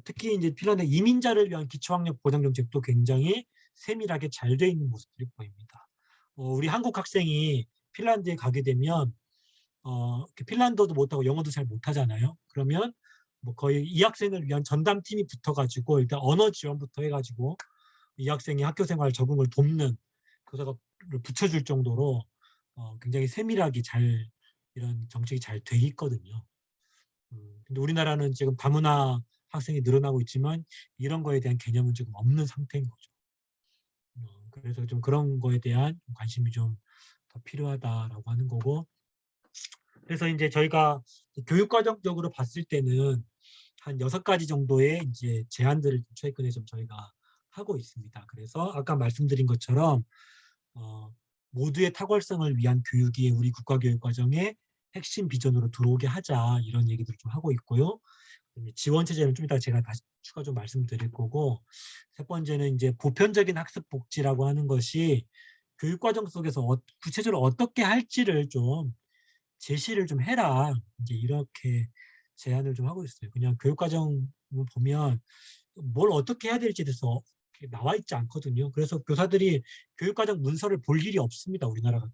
특히 이제 핀란드 이민자를 위한 기초학력 보장 정책도 굉장히 세밀하게 잘 돼 있는 모습들이 보입니다. 우리 한국 학생이 핀란드에 가게 되면 핀란드어도 못하고 영어도 잘 못하잖아요. 그러면 뭐 거의 이 학생을 위한 전담팀이 붙어가지고 일단 언어 지원부터 해가지고 이 학생이 학교 생활 적응을 돕는 교사가 붙여줄 정도로 굉장히 세밀하게 잘 이런 정책이 잘 돼 있거든요. 근데 우리나라는 지금 다문화 학생이 늘어나고 있지만 이런 거에 대한 개념은 지금 없는 상태인 거죠. 그래서 좀 그런 거에 대한 관심이 좀 더 필요하다라고 하는 거고, 그래서 이제 저희가 교육과정적으로 봤을 때는 한 6가지 정도의 이제 제안들을 최근에 좀 저희가 하고 있습니다. 그래서 아까 말씀드린 것처럼 모두의 탁월성을 위한 교육이 우리 국가교육과정의 핵심 비전으로 들어오게 하자, 이런 얘기들을 좀 하고 있고요. 지원 체제는 좀 이따 제가 다시 추가 좀 말씀드릴 거고, 세 번째는 이제 보편적인 학습 복지라고 하는 것이 교육과정 속에서 구체적으로 어떻게 할지를 좀 제시를 좀 해라, 이제 이렇게 제안을 좀 하고 있어요. 그냥 교육과정을 보면 뭘 어떻게 해야 될지에 대해서 나와 있지 않거든요. 그래서 교사들이 교육과정 문서를 볼 일이 없습니다, 우리나라 같은.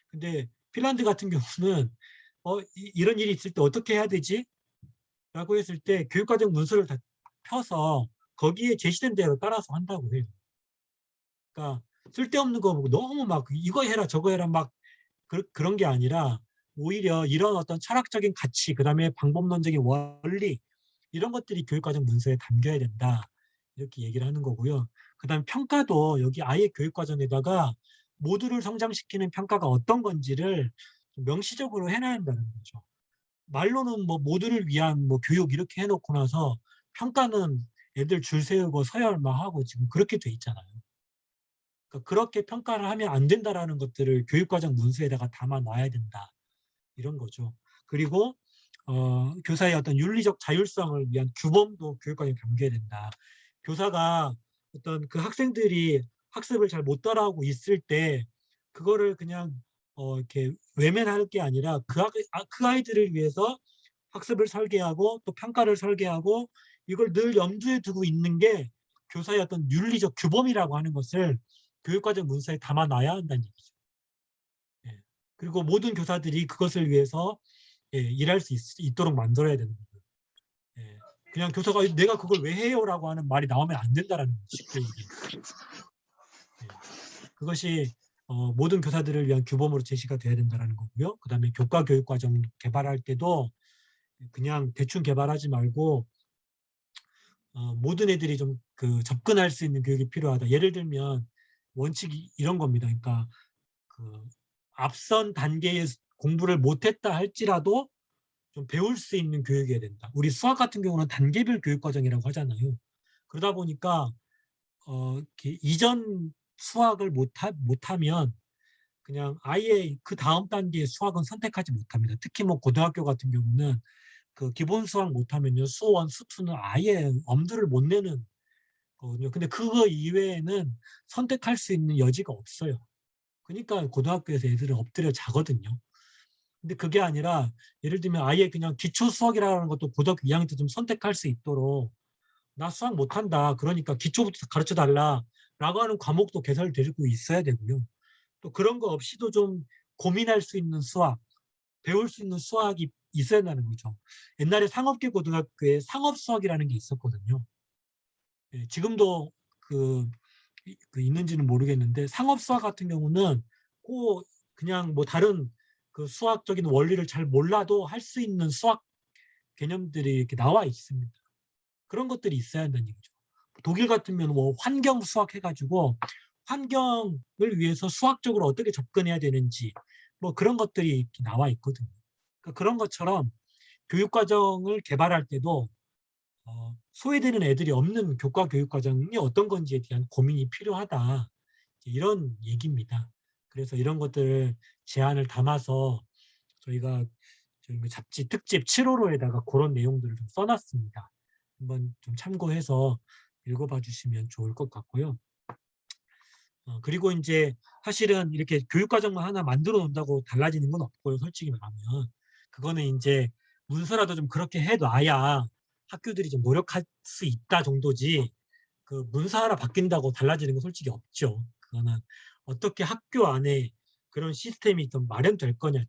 근데 핀란드 같은 경우는 이런 일이 있을 때 어떻게 해야 되지? 라고 했을 때 교육과정 문서를 다 펴서 거기에 제시된 대로 따라서 한다고 해요. 그러니까 쓸데없는 거 보고 너무 막 이거 해라 저거 해라 막 그런 게 아니라, 오히려 이런 어떤 철학적인 가치, 그다음에 방법론적인 원리, 이런 것들이 교육과정 문서에 담겨야 된다, 이렇게 얘기를 하는 거고요. 그다음 평가도 여기 아예 교육과정에다가 모두를 성장시키는 평가가 어떤 건지를 명시적으로 해놔야 한다는 거죠. 말로는 뭐 모두를 위한 뭐 교육 이렇게 해놓고 나서 평가는 애들 줄 세우고 서열만 하고 지금 그렇게 돼 있잖아요. 그러니까 그렇게 평가를 하면 안 된다라는 것들을 교육과정 문서에다가 담아 놔야 된다, 이런 거죠. 그리고 교사의 어떤 윤리적 자율성을 위한 규범도 교육과정에 담겨야 된다. 교사가 어떤 그 학생들이 학습을 잘 못 따라오고 있을 때 그거를 그냥 이렇게 외면할 게 아니라 그 아이들을 위해서 학습을 설계하고 또 평가를 설계하고 이걸 늘 염두에 두고 있는 게 교사의 어떤 윤리적 규범이라고 하는 것을 교육과정 문서에 담아놔야 한다는 얘기죠. 예. 그리고 모든 교사들이 그것을 위해서 일할 수 있도록 만들어야 되는 거예요. 예. 그냥 교사가 내가 그걸 왜 해요라고 하는 말이 나오면 안 된다라는 거죠. 쉽게 얘기해서. 예. 그것이 모든 교사들을 위한 규범으로 제시가 돼야 된다는 거고요. 그다음에 교과 교육 과정 개발할 때도 그냥 대충 개발하지 말고 모든 애들이 좀 접근할 수 있는 교육이 필요하다. 예를 들면 원칙이 이런 겁니다. 그러니까 그 앞선 단계의 공부를 못했다 할지라도 좀 배울 수 있는 교육이어야 된다. 우리 수학 같은 경우는 단계별 교육 과정이라고 하잖아요. 그러다 보니까 이렇게 이전 수학을 못하면 그냥 아예 그 다음 단계의 수학은 선택하지 못합니다. 특히 뭐 고등학교 같은 경우는 그 기본 수학 못하면요, 수원, 수투는 아예 엄두를 못 내는 거거든요. 근데 그거 이외에는 선택할 수 있는 여지가 없어요. 그러니까 고등학교에서 애들은 엎드려 자거든요. 근데 그게 아니라 예를 들면 아예 그냥 기초 수학이라는 것도 고등학교 2학년 때 좀 선택할 수 있도록, 나 수학 못한다, 그러니까 기초부터 가르쳐 달라라고 하는 과목도 개설되고 있어야 되고요. 또 그런 거 없이도 좀 고민할 수 있는 수학, 배울 수 있는 수학이 있어야 하는 거죠. 옛날에 상업계 고등학교에 상업 수학이라는 게 있었거든요. 예, 지금도 있는지는 모르겠는데 상업 수학 같은 경우는 꼭 그냥 뭐 다른 그 수학적인 원리를 잘 몰라도 할 수 있는 수학 개념들이 이렇게 나와 있습니다. 그런 것들이 있어야 한다는 얘기죠. 독일 같으면 뭐 환경 수학 해가지고 환경을 위해서 수학적으로 어떻게 접근해야 되는지 뭐 그런 것들이 이렇게 나와 있거든요. 그러니까 그런 것처럼 교육과정을 개발할 때도 소외되는 애들이 없는 교과 교육과정이 어떤 건지에 대한 고민이 필요하다, 이런 얘기입니다. 그래서 이런 것들 제안을 담아서 저희가 저희 잡지 특집 7호로에다가 그런 내용들을 좀 써놨습니다. 한번 좀 참고해서 읽어봐 주시면 좋을 것 같고요. 그리고 이제 사실은 이렇게 교육과정만 하나 만들어 놓는다고 달라지는 건 없고요. 솔직히 말하면 그거는 이제 문서라도 좀 그렇게 해놔야 학교들이 좀 노력할 수 있다 정도지, 그 문서 하나 바뀐다고 달라지는 건 솔직히 없죠. 그거는 어떻게 학교 안에 그런 시스템이 좀 마련될 거냐,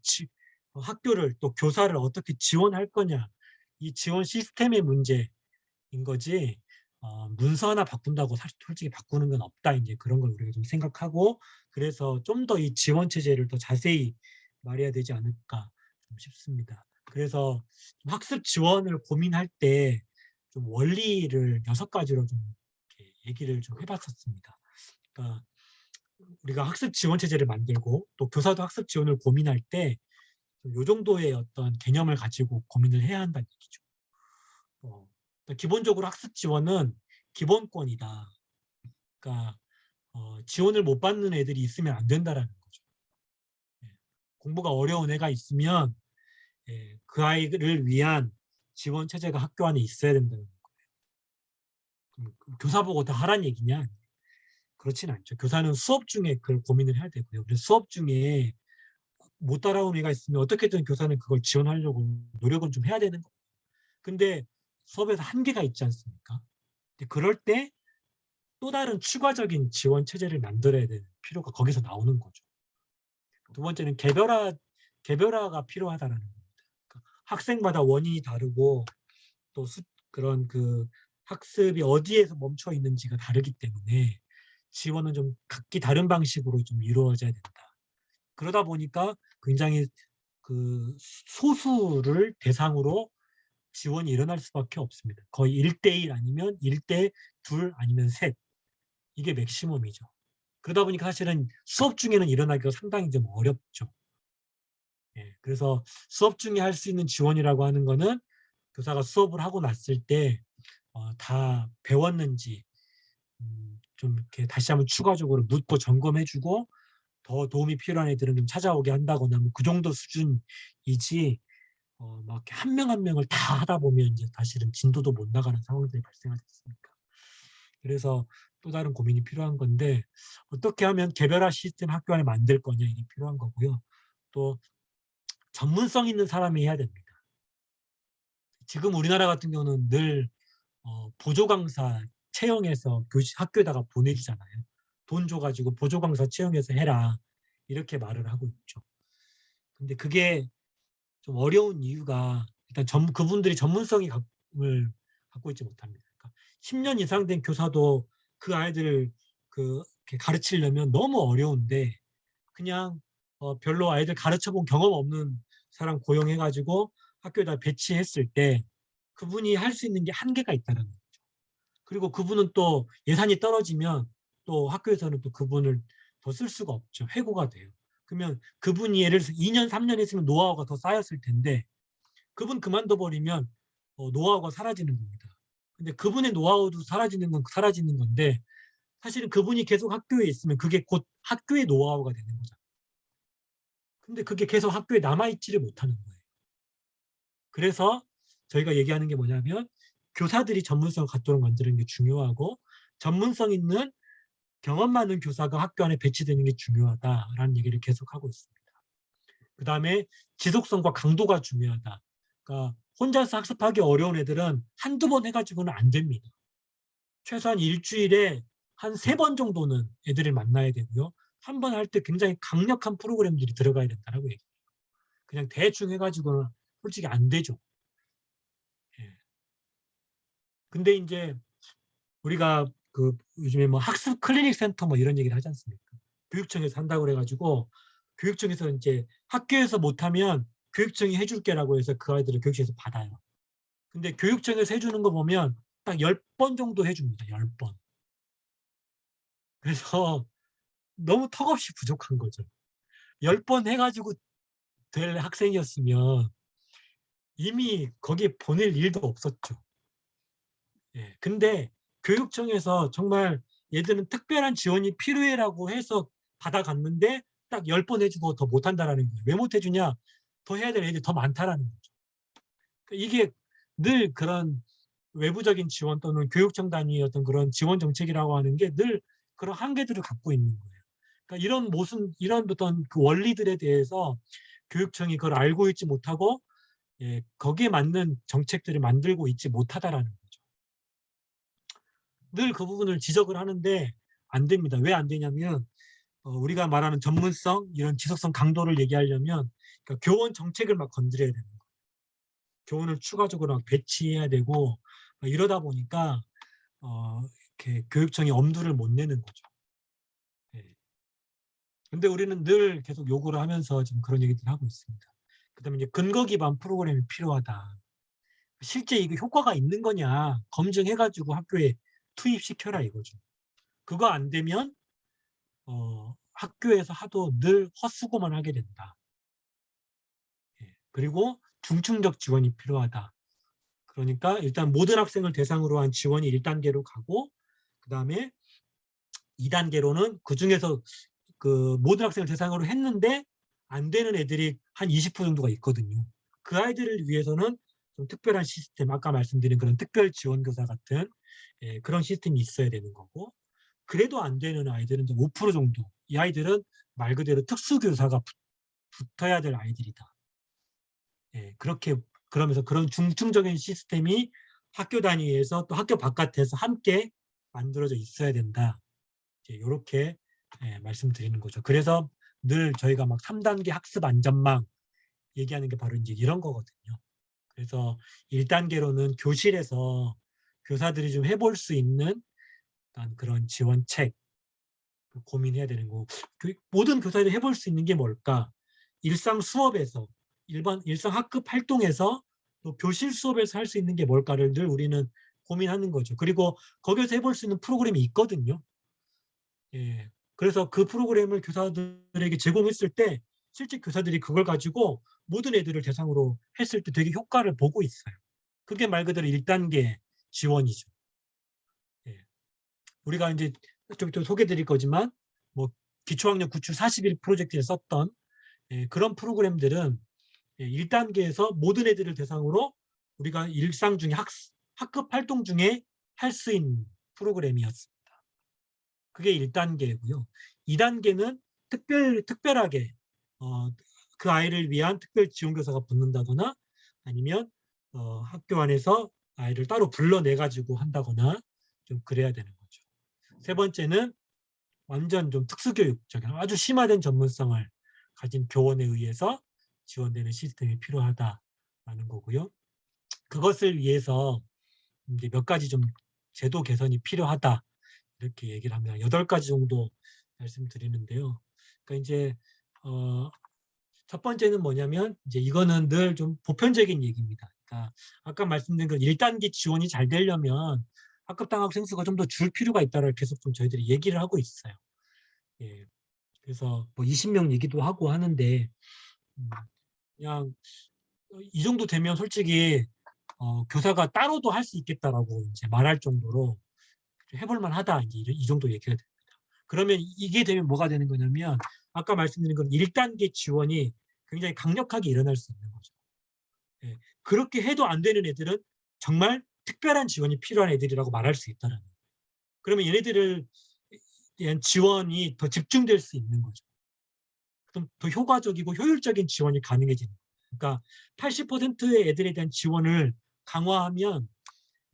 학교를 또 교사를 어떻게 지원할 거냐, 이 지원 시스템의 문제인 거지. 문서 하나 바꾼다고 사실 솔직히 바꾸는 건 없다. 이제 그런 걸 우리가 좀 생각하고, 그래서 좀 더 이 지원 체제를 더 자세히 말해야 되지 않을까 좀 싶습니다. 그래서 좀 학습 지원을 고민할 때 좀 원리를 6가지로 좀 이렇게 얘기를 좀 해봤었습니다. 그러니까 우리가 학습 지원 체제를 만들고 또 교사도 학습 지원을 고민할 때 요 정도의 어떤 개념을 가지고 고민을 해야 한다는 얘기죠. 기본적으로 학습 지원은 기본권이다. 그러니까 지원을 못 받는 애들이 있으면 안 된다라는 거죠. 예, 공부가 어려운 애가 있으면 그 아이를 위한 지원 체제가 학교 안에 있어야 된다는 거예요. 교사 보고 다 하란 얘기냐? 그렇진 않죠. 교사는 수업 중에 그걸 고민을 해야 되고요. 그래서 수업 중에 못 따라오는 애가 있으면 어떻게든 교사는 그걸 지원하려고 노력은 좀 해야 되는 거예요. 근데 수업에서 한계가 있지 않습니까? 근데 그럴 때 또 다른 추가적인 지원 체제를 만들어야 되는 필요가 거기서 나오는 거죠. 두 번째는 개별화가 필요하다는 겁니다. 그러니까 학생마다 원인이 다르고 또 그런 그 학습이 어디에서 멈춰 있는지가 다르기 때문에 지원은 좀 각기 다른 방식으로 좀 이루어져야 된다. 그러다 보니까 굉장히 그 소수를 대상으로 지원이 일어날 수밖에 없습니다. 거의 1:1 아니면 1:2 아니면 셋. 이게 맥시멈이죠. 그러다 보니까 사실은 수업 중에는 일어나기가 상당히 좀 어렵죠. 예, 그래서 수업 중에 할 수 있는 지원이라고 하는 거는 교사가 수업을 하고 났을 때 다 배웠는지 좀 이렇게 다시 한번 추가적으로 묻고 점검해주고 더 도움이 필요한 애들은 좀 찾아오게 한다거나 뭐 그 정도 수준이지 막 한 명 한 명을 다 하다 보면 이제 사실은 진도도 못 나가는 상황들이 발생하지 않습니까? 그래서 또 다른 고민이 필요한 건데 어떻게 하면 개별화 시스템 학교 안에 만들 거냐 이게 필요한 거고요. 또 전문성 있는 사람이 해야 됩니다. 지금 우리나라 같은 경우는 늘 보조 강사 채용해서 학교에다가 보내주잖아요. 돈 줘가지고 보조 강사 채용해서 해라 이렇게 말을 하고 있죠. 근데 그게 좀 어려운 이유가 일단 그분들이 전문성을 갖고 있지 못합니다. 그러니까 10년 이상 된 교사도 그 아이들을 가르치려면 너무 어려운데 그냥 별로 아이들 가르쳐본 경험 없는 사람 고용해가지고 학교에다 배치했을 때 그분이 할 수 있는 게 한계가 있다는 거죠. 그리고 그분은 또 예산이 떨어지면 또 학교에서는 또 그분을 더 쓸 수가 없죠. 해고가 돼요. 그러면 그분이 예를 들어서 2년, 3년 했으면 노하우가 더 쌓였을 텐데 그분 그만둬 버리면 노하우가 사라지는 겁니다. 근데 그분의 노하우도 사라지는 건 사라지는 건데 사실은 그분이 계속 학교에 있으면 그게 곧 학교의 노하우가 되는 거죠. 근데 그게 계속 학교에 남아있지를 못하는 거예요. 그래서 저희가 얘기하는 게 뭐냐면 교사들이 전문성을 갖도록 만드는 게 중요하고 전문성 있는 경험 많은 교사가 학교 안에 배치되는 게 중요하다라는 얘기를 계속하고 있습니다. 그다음에 지속성과 강도가 중요하다. 그러니까 혼자서 학습하기 어려운 애들은 한두 번 해가지고는 안 됩니다. 최소한 일주일에 한 3번 정도는 애들을 만나야 되고요. 한 번 할 때 굉장히 강력한 프로그램들이 들어가야 된다고 얘기해요. 그냥 대충 해가지고는 솔직히 안 되죠. 예. 근데 이제 우리가 그 요즘에 뭐 학습 클리닉 센터 뭐 이런 얘기를 하지 않습니까? 교육청에서 한다고 그래가지고 교육청에서 이제 학교에서 못하면 교육청이 해줄게라고 해서 그 아이들을 교육청에서 받아요. 근데 교육청에서 해주는 거 보면 딱 10번 정도 해줍니다. 10번. 그래서 너무 턱없이 부족한 거죠. 10번 해가지고 될 학생이었으면 이미 거기에 보낼 일도 없었죠. 예. 근데 교육청에서 정말 얘들은 특별한 지원이 필요해라고 해서 받아갔는데 딱 10번 해주고 더 못한다라는 거예요. 왜 못해주냐? 더 해야 될 애들이 더 많다라는 거죠. 그러니까 이게 늘 그런 외부적인 지원 또는 교육청 단위의 어떤 그런 지원 정책이라고 하는 게 늘 그런 한계들을 갖고 있는 거예요. 그러니까 이런 어떤 그 원리들에 대해서 교육청이 그걸 알고 있지 못하고 거기에 맞는 정책들을 만들고 있지 못하다라는 거죠. 늘 그 부분을 지적을 하는데 안 됩니다. 왜 안 되냐면 우리가 말하는 전문성, 이런 지속성 강도를 얘기하려면 그러니까 교원 정책을 막 건드려야 되는 거예요. 교원을 추가적으로 막 배치해야 되고 이러다 보니까 어, 이렇게 교육청이 엄두를 못 내는 거죠. 예. 근데 우리는 늘 계속 요구를 하면서 지금 그런 얘기들을 하고 있습니다. 그다음에 이제 근거 기반 프로그램이 필요하다. 실제 이게 효과가 있는 거냐 검증해가지고 학교에 투입시켜라 이거죠. 그거 안 되면 학교에서 하도 늘 헛수고만 하게 된다. 예. 그리고 중층적 지원이 필요하다. 그러니까 일단 모든 학생을 대상으로 한 지원이 1단계로 가고 그다음에 2단계로는 그중에서 그 모든 학생을 대상으로 했는데 안 되는 애들이 한 20% 정도가 있거든요. 그 아이들을 위해서는 좀 특별한 시스템, 아까 말씀드린 그런 특별 지원교사 같은 그런 시스템이 있어야 되는 거고, 그래도 안 되는 아이들은 5% 정도. 이 아이들은 말 그대로 특수교사가 붙어야 될 아이들이다. 그렇게 그러면서 그런 중증적인 시스템이 학교 단위에서 또 학교 바깥에서 함께 만들어져 있어야 된다. 이렇게 말씀드리는 거죠. 그래서 늘 저희가 막 3단계 학습 안전망 얘기하는 게 바로 이제 이런 거거든요. 그래서 1단계로는 교실에서 교사들이 좀 해볼 수 있는 그런 지원책 고민해야 되는 거고, 모든 교사들이 해볼 수 있는 게 뭘까? 일상 수업에서 일상 학급 활동에서 또 교실 수업에서 할 수 있는 게 뭘까를 늘 우리는 고민하는 거죠. 그리고 거기서 해볼 수 있는 프로그램이 있거든요. 예. 그래서 그 프로그램을 교사들에게 제공했을 때 실제 교사들이 그걸 가지고 모든 애들을 대상으로 했을 때 되게 효과를 보고 있어요. 그게 말 그대로 1단계 지원이죠. 예. 우리가 이제 좀 소개해 드릴 거지만 뭐 기초학력 구출 40일 프로젝트에 썼던 그런 프로그램들은 1단계에서 모든 애들을 대상으로 우리가 일상 중에 학급 활동 중에 할 수 있는 프로그램이었습니다. 그게 1단계고요. 2단계는 특별하게 어, 그 아이를 위한 특별 지원교사가 붙는다거나 아니면 학교 안에서 아이를 따로 불러내 가지고 한다거나 좀 그래야 되는 거죠. 세 번째는 완전 좀 특수교육적인 아주 심화된 전문성을 가진 교원에 의해서 지원되는 시스템이 필요하다라는 거고요. 그것을 위해서 이제 몇 가지 좀 제도 개선이 필요하다 이렇게 얘기를 합니다. 8가지 정도 말씀드리는데요. 그러니까 이제 첫 번째는 뭐냐면 이제 이거는 늘 좀 보편적인 얘기입니다. 그러니까 아까 말씀드린 그 1단계 지원이 잘 되려면 학급당 학생 수가 좀 더 줄 필요가 있다를 계속 좀 저희들이 얘기를 하고 있어요. 예. 그래서 뭐 20명 얘기도 하고 하는데 음, 그냥 이 정도 되면 솔직히 교사가 따로도 할 수 있겠다라고 이제 말할 정도로 해볼 만하다 이제 이 정도 얘기가 됩니다. 그러면 이게 되면 뭐가 되는 거냐면 아까 말씀드린 건 1단계 지원이 굉장히 강력하게 일어날 수 있는 거죠. 예. 그렇게 해도 안 되는 애들은 정말 특별한 지원이 필요한 애들이라고 말할 수 있다는 거예요. 그러면 얘네들을 대한 지원이 더 집중될 수 있는 거죠. 그럼 더 효과적이고 효율적인 지원이 가능해지는 거예요. 그러니까 80%의 애들에 대한 지원을 강화하면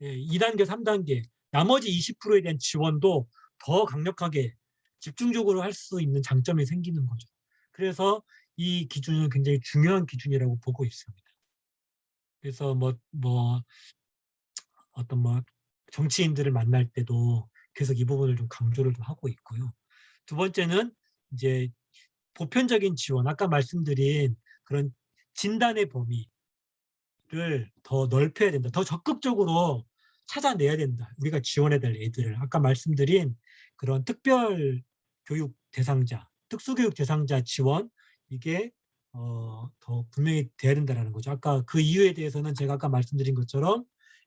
2단계, 3단계 나머지 20%에 대한 지원도 더 강력하게 집중적으로 할 수 있는 장점이 생기는 거죠. 그래서 이 기준은 굉장히 중요한 기준이라고 보고 있습니다. 그래서 어떤 정치인들을 만날 때도 계속 이 부분을 좀 강조를 좀 하고 있고요. 두 번째는 이제 보편적인 지원, 아까 말씀드린 그런 진단의 범위를 더 넓혀야 된다. 더 적극적으로 찾아내야 된다. 우리가 지원해야 될 애들을. 아까 말씀드린 그런 특별 교육 대상자, 특수교육 대상자 지원, 이게 더 분명히 돼야 된다는 거죠. 아까 그 이유에 대해서는 제가 아까 말씀드린 것처럼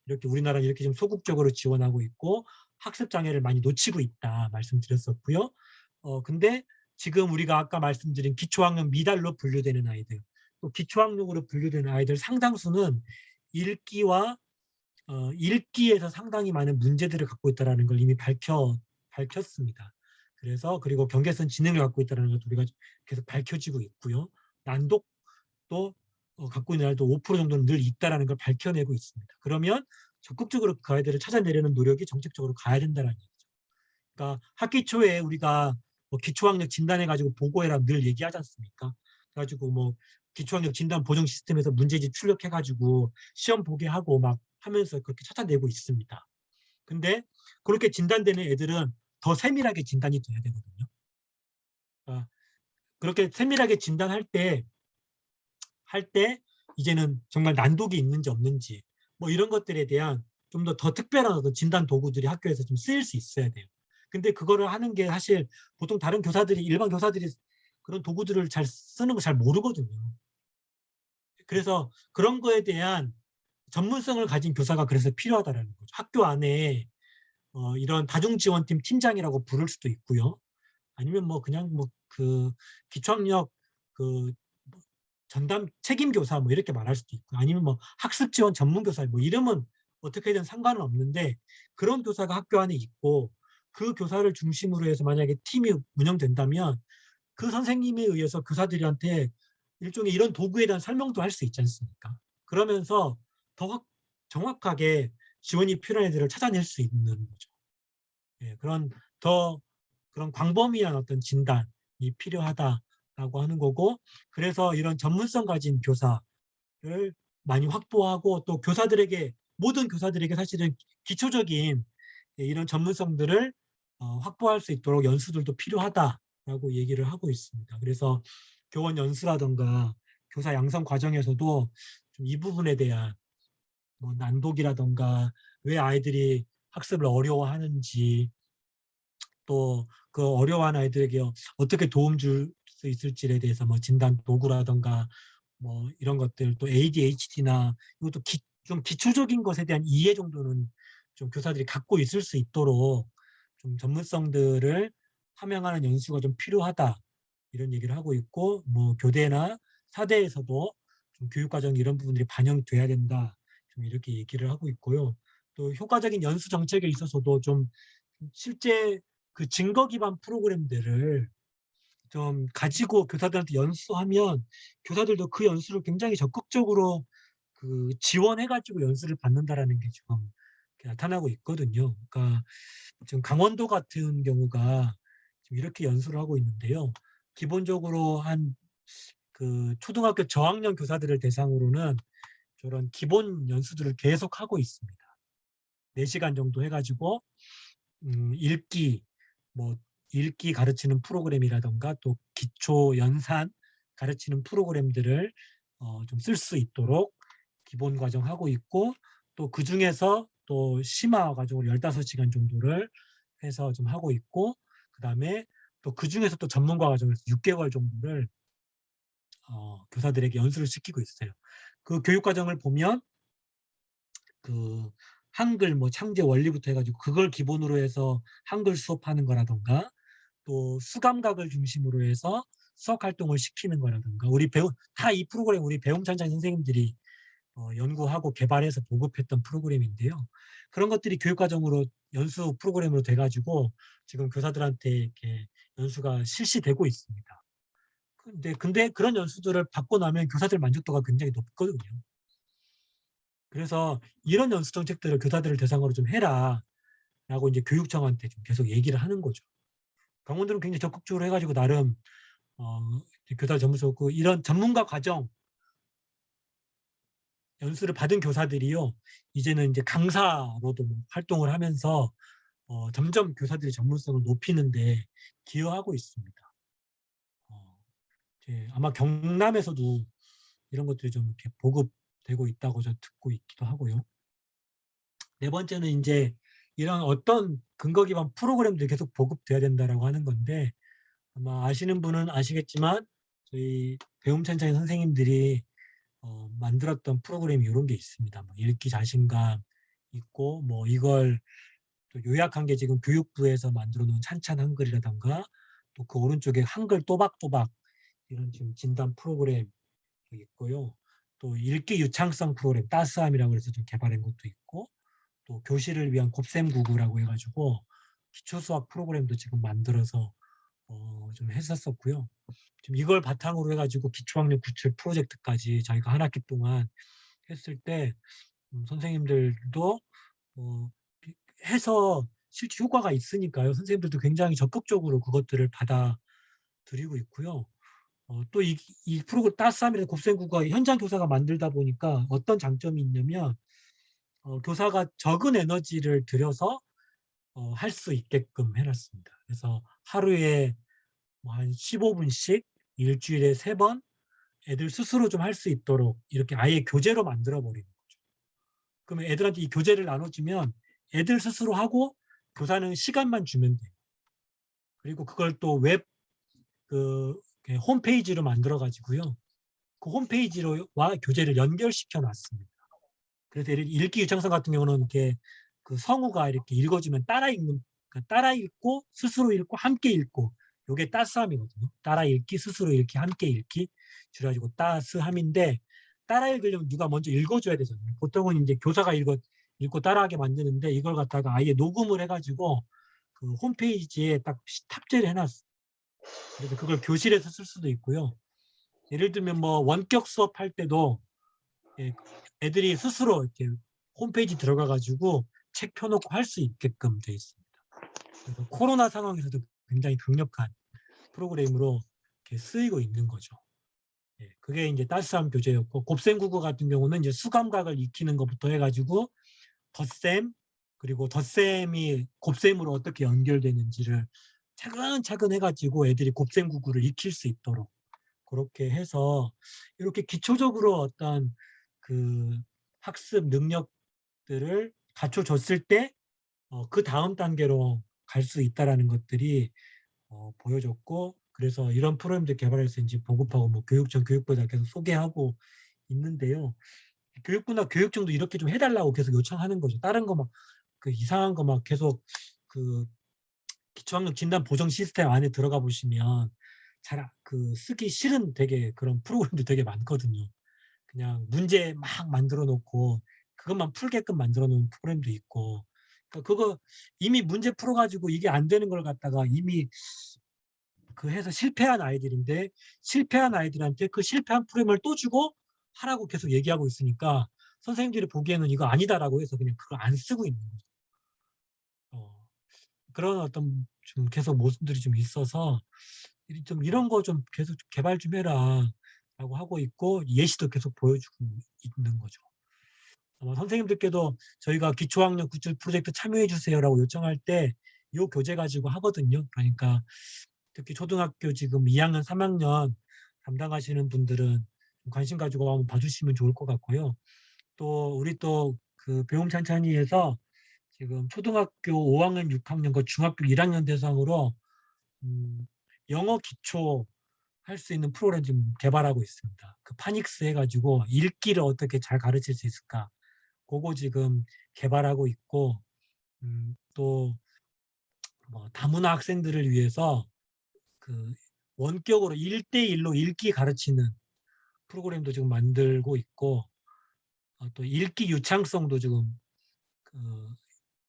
이렇게 우리나라는 이렇게 좀 소극적으로 지원하고 있고 학습 장애를 많이 놓치고 있다 말씀드렸었고요. 근데 지금 우리가 아까 말씀드린 기초학력 미달로 분류되는 아이들, 또 기초학력으로 분류되는 아이들 상당수는 읽기와 읽기에서 상당히 많은 문제들을 갖고 있다는 걸 이미 밝혔습니다. 그래서 그리고 경계선 지능을 갖고 있다는 것도 우리가 계속 밝혀지고 있고요. 난독도 갖고 있는 아이도 5% 정도는 늘 있다는 걸 밝혀내고 있습니다. 그러면 적극적으로 그 아이들을 찾아내려는 노력이 정책적으로 가야 된다는 얘기죠. 그러니까 학기 초에 우리가 뭐 기초학력 진단해 가지고 보고해라 늘 얘기하지 않습니까? 그래 가지고 뭐 기초학력 진단 보정 시스템에서 문제집 출력해 가지고 시험 보게 하고 막 하면서 그렇게 찾아내고 있습니다. 근데 그렇게 진단되는 애들은 더 세밀하게 진단이 돼야 되거든요. 그러니까 그렇게 세밀하게 진단할 때 이제는 정말 난독이 있는지 없는지 뭐 이런 것들에 대한 좀 더 특별한 어떤 진단 도구들이 학교에서 좀 쓰일 수 있어야 돼요. 근데 그거를 하는 게 사실 보통 다른 교사들이 일반 교사들이 그런 도구들을 잘 쓰는 거 잘 모르거든요. 그래서 그런 거에 대한 전문성을 가진 교사가 그래서 필요하다라는 거죠. 학교 안에 이런 다중지원팀 팀장이라고 부를 수도 있고요. 아니면 뭐 그냥 뭐 그 기초학력 그 뭐 전담 책임 교사 뭐 이렇게 말할 수도 있고 아니면 뭐 학습 지원 전문 교사 뭐 이름은 어떻게든 상관은 없는데 그런 교사가 학교 안에 있고 그 교사를 중심으로 해서 만약에 팀이 운영된다면 그 선생님에 의해서 교사들한테 일종의 이런 도구에 대한 설명도 할 수 있지 않습니까? 그러면서 더 정확하게 지원이 필요한 애들을 찾아낼 수 있는 거죠. 예, 더 그런 광범위한 어떤 진단이 필요하다라고 하는 거고 그래서 이런 전문성 가진 교사를 많이 확보하고 또 교사들에게 모든 교사들에게 사실은 기초적인 이런 전문성들을 확보할 수 있도록 연수들도 필요하다라고 얘기를 하고 있습니다. 그래서 교원 연수라든가 교사 양성 과정에서도 좀 이 부분에 대한 뭐 난독이라든가 왜 아이들이 학습을 어려워하는지 또 그 어려워하는 아이들에게 어떻게 도움 줄 수 있을지에 대해서 뭐 진단 도구라든가 뭐 이런 것들 또 ADHD나 이것도 좀 기초적인 것에 대한 이해 정도는 좀 교사들이 갖고 있을 수 있도록 좀 전문성들을 함양하는 연수가 좀 필요하다. 이런 얘기를 하고 있고 뭐 교대나 사대에서도 좀 교육 과정 이런 부분들이 반영돼야 된다. 좀 이렇게 얘기를 하고 있고요. 또 효과적인 연수 정책에 있어서도 좀 실제 그 증거 기반 프로그램들을 좀 가지고 교사들한테 연수하면 교사들도 그 연수를 굉장히 적극적으로 그 지원해 가지고 연수를 받는다라는 게 지금 나타나고 있거든요. 그러니까 지금 강원도 같은 경우가 지금 이렇게 연수를 하고 있는데요. 기본적으로 한 그 초등학교 저학년 교사들을 대상으로는 저런 기본 연수들을 계속하고 있습니다. 4 시간 정도 해 가지고 읽기 뭐 읽기 가르치는 프로그램이라든가 또 기초 연산 가르치는 프로그램들을 좀 쓸 수 있도록 기본 과정 하고 있고 또 그중에서 또 심화 과정으로 15 시간 정도를 해서 좀 하고 있고 그다음에 또 그중에서 또 전문가 과정에서 6 개월 정도를 교사들에게 연수를 시키고 있어요. 그 교육 과정을 보면 그 한글 뭐 창제 원리부터 해 가지고 그걸 기본으로 해서 한글 수업하는 거라든가 또 수감각을 중심으로 해서 수학 활동을 시키는 거라든가 우리 배우 다 이 프로그램 우리 배움찬찬 선생님들이 연구하고 개발해서 보급했던 프로그램인데요. 그런 것들이 교육 과정으로 연수 프로그램으로 돼 가지고 지금 교사들한테 이렇게 연수가 실시되고 있습니다. 근데 그런 연수들을 받고 나면 교사들 만족도가 굉장히 높거든요. 그래서 "이런 연수 정책들을 교사들을 대상으로 좀 해라."라고 이제 교육청한테 좀 계속 얘기를 하는 거죠. 강원도는 굉장히 적극적으로 해 가지고 나름 어 교사 전문성 그 이런 전문가 과정 연수를 받은 교사들이요. 이제는 이제 강사로도 뭐 활동을 하면서 점점 교사들의 전문성을 높이는 데 기여하고 있습니다. 어 이제 아마 경남에서도 이런 것들이 좀 이렇게 보급되고 있다고 저 듣고 있기도 하고요. 네 번째는 인제 이런 어떤 근거 기반 프로그램들이 계속 보급돼야 된다라고 하는 건데 아마 아시는 분은 아시겠지만 저희 배움찬찬히 선생님들이 만들었던 프로그램이 요런 게 있습니다. 뭐 읽기 자신감 있고 뭐 이걸 또 요약한 게 지금 교육부에서 만들어 놓은 찬찬 한글이라든가 또 그 오른쪽에 한글 또박또박 이런 지금 진단 프로그램 있고요. 또 읽기 유창성 프로그램 따스함이라고 해서 좀 개발한 것도 있고 또 교실을 위한 곱셈구구라고 해 가지고 기초 수학 프로그램도 지금 만들어서 좀 했었었고요. 지금 이걸 바탕으로 해 가지고 기초학력 구출 프로젝트까지 저희가 한 학기 동안 했을 때 선생님들도 뭐 해서 실제 효과가 있으니까요. 선생님들도 굉장히 적극적으로 그것들을 받아들이고 있고요. 또 이 프로그램 따스함이라는 곱셈국어 현장 교사가 만들다 보니까 어떤 장점이 있냐면 교사가 적은 에너지를 들여서 할 수 있게끔 해 놨습니다. 그래서 하루에 뭐 한 15분씩 일주일에 3번 애들 스스로 좀 할 수 있도록 이렇게 아예 교재로 만들어 버리는 거죠. 그러면 애들한테 이 교재를 나눠 주면 애들 스스로 하고 교사는 시간만 주면 돼요. 그리고 그걸 또 그 홈페이지로 만들어 가지고요. 그 홈페이지로 와 교재를 연결시켜 놨습니다. 그래서 예를 읽기 유창성 같은 경우는 이렇게 그 성우가 이렇게 읽어주면 따라 읽는, 그러니까 따라 읽고 스스로 읽고 함께 읽고, 요게 따스함이거든요. 따라 읽기, 스스로 읽기, 함께 읽기 줄여가지고 따스함인데, 따라 읽으려면 누가 먼저 읽어줘야 되잖아요. 보통은 이제 교사가 읽고 따라하게 만드는데, 이걸 갖다가 아예 녹음을 해가지고 그 홈페이지에 딱 탑재를 해놨어요. 그래서 그걸 교실에서 쓸 수도 있고요. 예를 들면 뭐 원격 수업할 때도 예, 애들이 스스로 이렇게 홈페이지 들어가 가지고 책 펴놓고 할 수 있게끔 돼 있습니다. 그래서 코로나 상황에서도 굉장히 강력한 프로그램으로 이렇게 쓰이고 있는 거죠. 예, 그게 이제 따스함 교재였고, 곱셈국어 같은 경우는 이제 수감각을 익히는 것부터 해가지고 덧셈, 그리고 덧셈이 곱셈으로 어떻게 연결되는지를 차근차근 해가지고 애들이 곱셈국어를 익힐 수 있도록 그렇게 해서 이렇게 기초적으로 어떤 그 학습 능력들을 갖춰줬을 때 그다음 단계로 갈 수 있다라는 것들이 보여줬고, 그래서 이런 프로그램들 개발해서 인제 보급하고 뭐 교육청, 교육부에다 계속 소개하고 있는데요. 교육부나 교육청도 이렇게 좀 해 달라고 계속 요청하는 거죠. 다른 거 막 그 이상한 거 막 계속 그 기초학력 진단 보정 시스템 안에 들어가 보시면 잘 쓰기 싫은 되게 그런 프로그램도 되게 많거든요. 그냥 문제 막 만들어 놓고 그것만 풀게끔 만들어 놓은 프로그램도 있고. 그거 이미 문제 풀어 가지고 이게 안 되는 걸 갖다가 이미 해서 실패한 아이들인데, 실패한 아이들한테 그 실패한 프로그램을 또 주고 하라고 계속 얘기하고 있으니까 선생님들이 보기에는 '이거 아니다.'라고 해서 그냥 그걸 안 쓰고 있는 거죠. 어 그런 어떤 좀 계속 모습들이 좀 있어서 좀 "이런 거 좀 계속 개발 좀 해라."라고 하고 있고, 예시도 계속 보여주고 있는 거죠. 아마 선생님들께도 저희가 "기초학력 구출 프로젝트 참여해 주세요."라고 요청할 때 요 교재 가지고 하거든요. 그러니까 특히 초등학교 지금 2 학년, 3 학년 담당하시는 분들은 좀 관심 가지고 한번 봐 주시면 좋을 것 같고요. 또 우리 또 그 배움 찬찬히에서 지금 초등학교 5 학년, 6 학년과 중학교 1 학년 대상으로 음 영어 기초 할 수 있는 프로그램 지금 개발하고 있습니다. 그 파닉스 해 가지고 읽기를 어떻게 잘 가르칠 수 있을까? 고거 지금 개발하고 있고, 또 뭐 다문화 학생들을 위해서 그 원격으로 1:1 로 읽기 가르치는 프로그램도 지금 만들고 있고, 또 읽기 유창성도 지금 그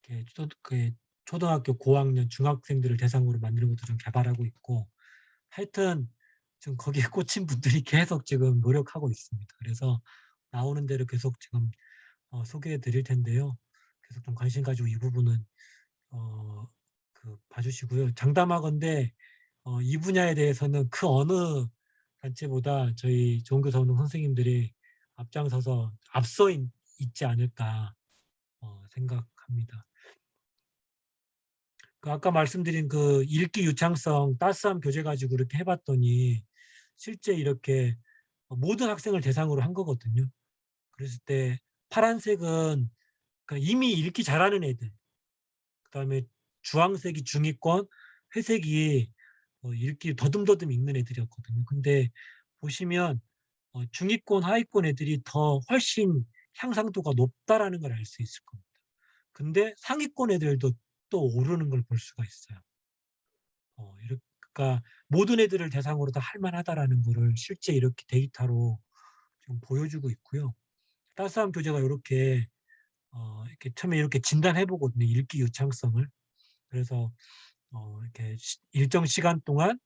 이렇게 초등학교 고학년 중학생들을 대상으로 만드는 것도 좀 개발하고 있고, 하여튼 지금 거기에 꽂힌 분들이 계속 지금 노력하고 있습니다. 그래서 나오는 대로 계속 지금 소개해 드릴 텐데요. 계속 좀 관심 가지고 이 부분은 어 봐 주시고요. 장담하건대 이 분야에 대해서는 그 어느 단체보다 저희 좋은교사 운동 선생님들이 앞장서서 앞서 있지 않을까 생각합니다. 아까 말씀드린 그 읽기 유창성 따스함 교재 가지고 이렇게 해 봤더니 실제 이렇게 모든 학생을 대상으로 한 거거든요. 그랬을 때 파란색은 그러니까 이미 읽기 잘하는 애들, 그다음에 주황색이 중위권, 회색이 읽기 더듬더듬 읽는 애들이었거든요. 근데 보시면 중위권, 하위권 애들이 더 훨씬 향상도가 높다라는 걸 알 수 있을 겁니다. 근데 상위권 애들도 또 오르는 걸 볼 수가 있어요. 그러니까 모든 애들을 대상으로 다 할 만하다라는 거를 실제 이렇게 데이터로 지금 보여주고 있고요. 따스함 교재가 요렇게 이렇게 처음에 이렇게 진단해 보거든요, 읽기 유창성을. 그래서 이렇게 일정 시간 동안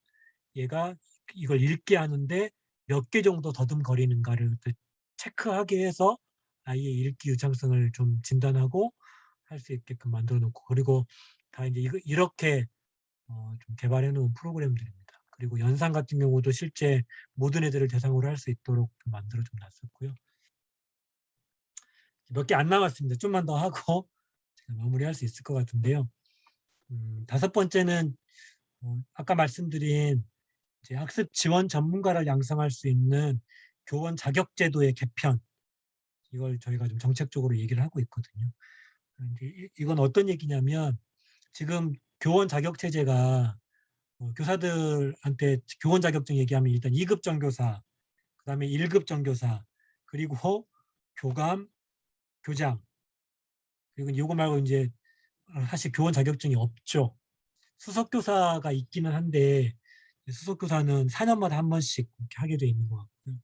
얘가 이걸 읽게 하는데 몇 개 정도 더듬거리는가를 체크하게 해서 아이의 읽기 유창성을 좀 진단하고, 할 수 있게끔 만들어 놓고, 그리고 다 이제 이렇게 좀 개발해 놓은 프로그램들입니다. 그리고 연상 같은 경우도 실제 모든 애들을 대상으로 할 수 있도록 좀 만들어 좀 놨었고요. 몇 개 안 남았습니다. 좀만 더 하고 제가 마무리할 수 있을 것 같은데요. 다섯 번째는 아까 말씀드린 이제 학습 지원 전문가를 양성할 수 있는 교원 자격 제도의 개편, 이걸 저희가 좀 정책적으로 얘기를 하고 있거든요. 이제 이건 어떤 얘기냐면, 지금 교원 자격 체제가 교사들한테 교원 자격증 얘기하면 일단 2급 정교사, 그다음에 1급 정교사, 그리고 교감, 교장, 그리고 이거 말고 이제 사실 교원 자격증이 없죠. 수석교사가 있기는 한데 수석교사는 4년마다 한 번씩 이렇게 하게 돼 있는 것 같고요.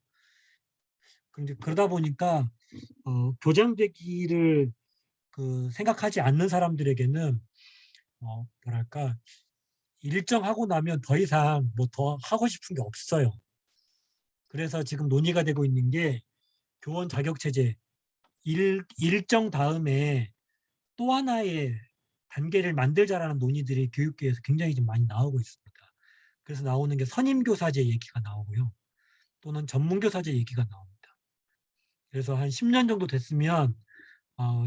그런데 그러다 보니까 교장되기를 생각하지 않는 사람들에게는 뭐랄까, 일정하고 나면 더 이상 뭐 더 하고 싶은 게 없어요. 그래서 지금 논의가 되고 있는 게 교원 자격 체제, 일정 다음에 또 하나의 단계를 만들자라는 논의들이 교육계에서 굉장히 좀 많이 나오고 있습니다. 그래서 나오는 게 선임교사제 얘기가 나오고요. 또는 전문교사제 얘기가 나옵니다. 그래서 한 10년 정도 됐으면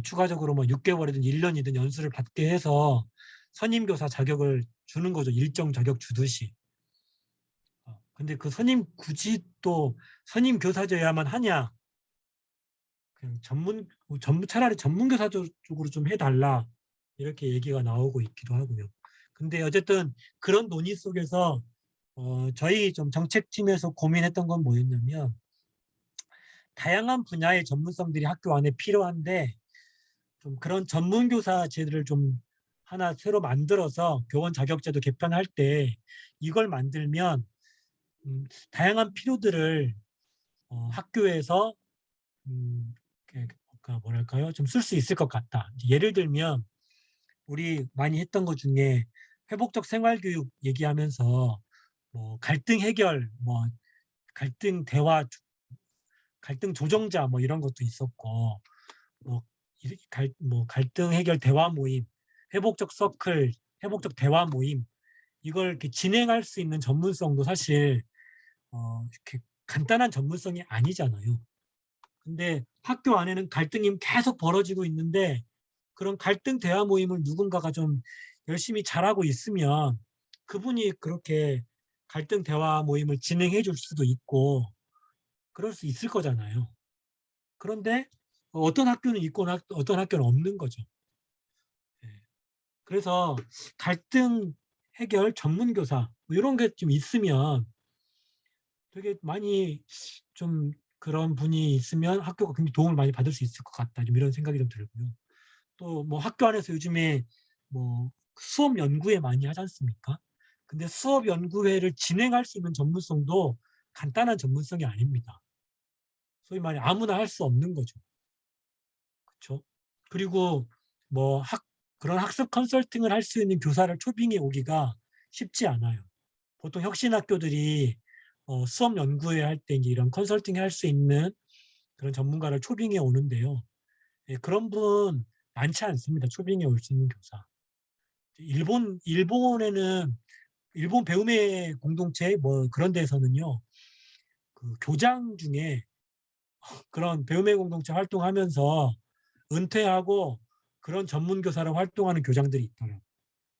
추가적으로 뭐 6개월이든 1년이든 연수를 받게 해서 선임교사 자격을 주는 거죠. 일정 자격 주듯이. 근데 그 굳이 또 선임교사제야만 하냐? 그냥 차라리 전문교사 쪽으로 좀 해달라. 이렇게 얘기가 나오고 있기도 하고요. 근데 어쨌든 그런 논의 속에서 저희 좀 정책팀에서 고민했던 건 뭐였냐면, 다양한 분야의 전문성들이 학교 안에 필요한데 좀 그런 전문교사 제도를 좀 하나 새로 만들어서 교원 자격제도 개편할 때 이걸 만들면 다양한 필요들을 학교에서 그러니까 뭐랄까요, 좀 쓸 수 있을 것 같다. 예를 들면 우리 많이 했던 것 중에 회복적 생활교육 얘기하면서 뭐 갈등 해결, 뭐 갈등 대화, 갈등 조정자 뭐 이런 것도 있었고, 뭐, 뭐 갈등 해결 대화 모임, 회복적 서클, 회복적 대화 모임, 이걸 이렇게 진행할 수 있는 전문성도 사실 이렇게 간단한 전문성이 아니잖아요. 근데 학교 안에는 갈등이 계속 벌어지고 있는데 그런 갈등 대화 모임을 누군가가 좀 열심히 잘하고 있으면 그분이 그렇게 갈등 대화 모임을 진행해 줄 수도 있고 그럴 수 있을 거잖아요. 그런데 어떤 학교는 있고 어떤 학교는 없는 거죠. 예. 그래서 갈등 해결 전문 교사 뭐 이런 게 좀 있으면 되게 많이 좀, 그런 분이 있으면 학교가 굉장히 도움을 많이 받을 수 있을 것 같다. 좀 이런 생각이 좀 들고요. 또 뭐 학교 안에서 요즘에 뭐 수업 연구회 많이 하지 않습니까? 근데 수업 연구회를 진행할 수 있는 전문성도 간단한 전문성이 아닙니다. 소위 말해 아무나 할 수 없는 거죠. 그렇죠? 그리고 뭐 그런 학습 컨설팅을 할 수 있는 교사를 초빙해 오기가 쉽지 않아요. 보통 혁신학교들이 수업 연구회 할 때 이런 컨설팅 할 수 있는 그런 전문가를 초빙해 오는데요. 예, 그런 분 많지 않습니다. 초빙해 올 수 있는 교사. 일본에는 일본 배움의 공동체 뭐 그런 데서는요, 그 교장 중에 그런 배움의 공동체 활동하면서 은퇴하고 그런 전문 교사로 활동하는 교장들이 있더라고요.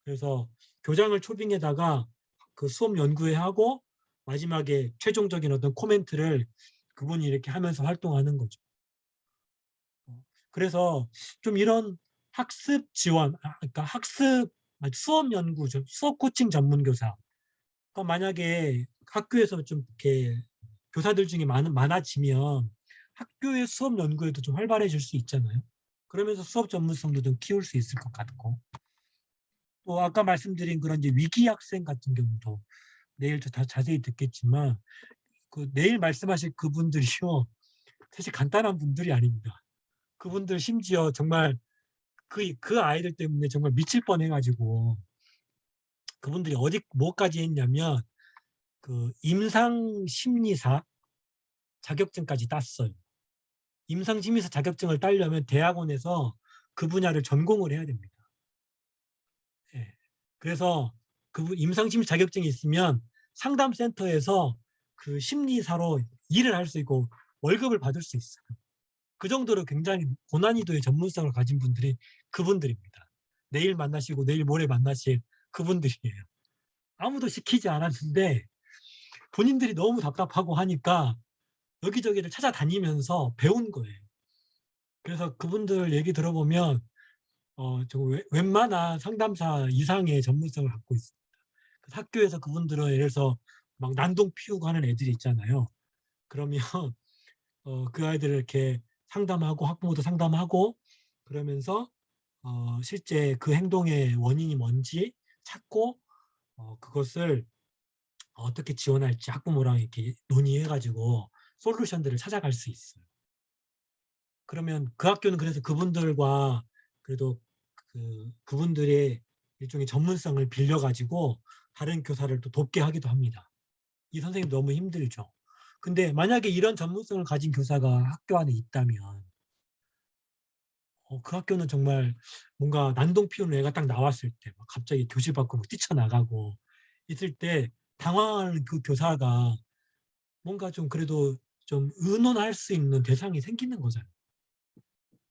그래서 교장을 초빙에다가 그 수업 연구회 하고 마지막에 최종적인 어떤 코멘트를 그분이 이렇게 하면서 활동하는 거죠. 그래서 좀 이런 학습 지원, 그러니까 수업 연구, 수업 코칭 전문 교사. 그러니까 만약에 학교에서 좀 이렇게 교사들 중에 많아지면 학교의 수업 연구에도 좀 활발해질 수 있잖아요. 그러면서 수업 전문성도 좀 키울 수 있을 것 같고, 또 아까 말씀드린 그런 이제 위기 학생 같은 경우도 내일 더 자세히 듣겠지만, 그 내일 말씀하실 그분들이요, 사실 간단한 분들이 아닙니다. 그분들 심지어 정말 그 아이들 때문에 정말 미칠 뻔해가지고 그분들이 뭐까지 했냐면 그 임상 심리사 자격증까지 땄어요. 임상 심리사 자격증을 따려면 대학원에서 그 분야를 전공을 해야 됩니다. 예. 그래서 그 임상심리 자격증이 있으면 상담센터에서 그 심리사로 일을 할 수 있고 월급을 받을 수 있어요. 그 정도로 굉장히 고난이도의 전문성을 가진 분들이 그분들입니다. 내일 만나시고 내일 모레 만나실 그분들이에요. 아무도 시키지 않았는데 본인들이 너무 답답하고 하니까 여기저기를 찾아다니면서 배운 거예요. 그래서 그분들 얘기 들어보면 웬만한 상담사 이상의 전문성을 갖고 있습니다. 그래서 학교에서 그분들은 예를 들어서 막 난동 피우고 하는 애들이 있잖아요. 그러면 그 아이들을 이렇게 상담하고 학부모도 상담하고 그러면서 실제 그 행동의 원인이 뭔지 찾고 그것을 어떻게 지원할지 학부모랑 이렇게 논의해가지고 솔루션들을 찾아갈 수 있어요. 그러면 그 학교는 그래서 그분들과 그래도 그분들의 일종의 전문성을 빌려가지고 다른 교사를 또 돕게 하기도 합니다. 이 선생님 너무 힘들죠. 근데 만약에 이런 전문성을 가진 교사가 학교 안에 있다면 그 학교는 정말 뭔가 난동 피우는 애가 딱 나왔을 때 막 갑자기 교실 밖으로 뛰쳐나가고 있을 때 당황하는 그 교사가 뭔가 좀 그래도 좀 의논할 수 있는 대상이 생기는 거잖아요.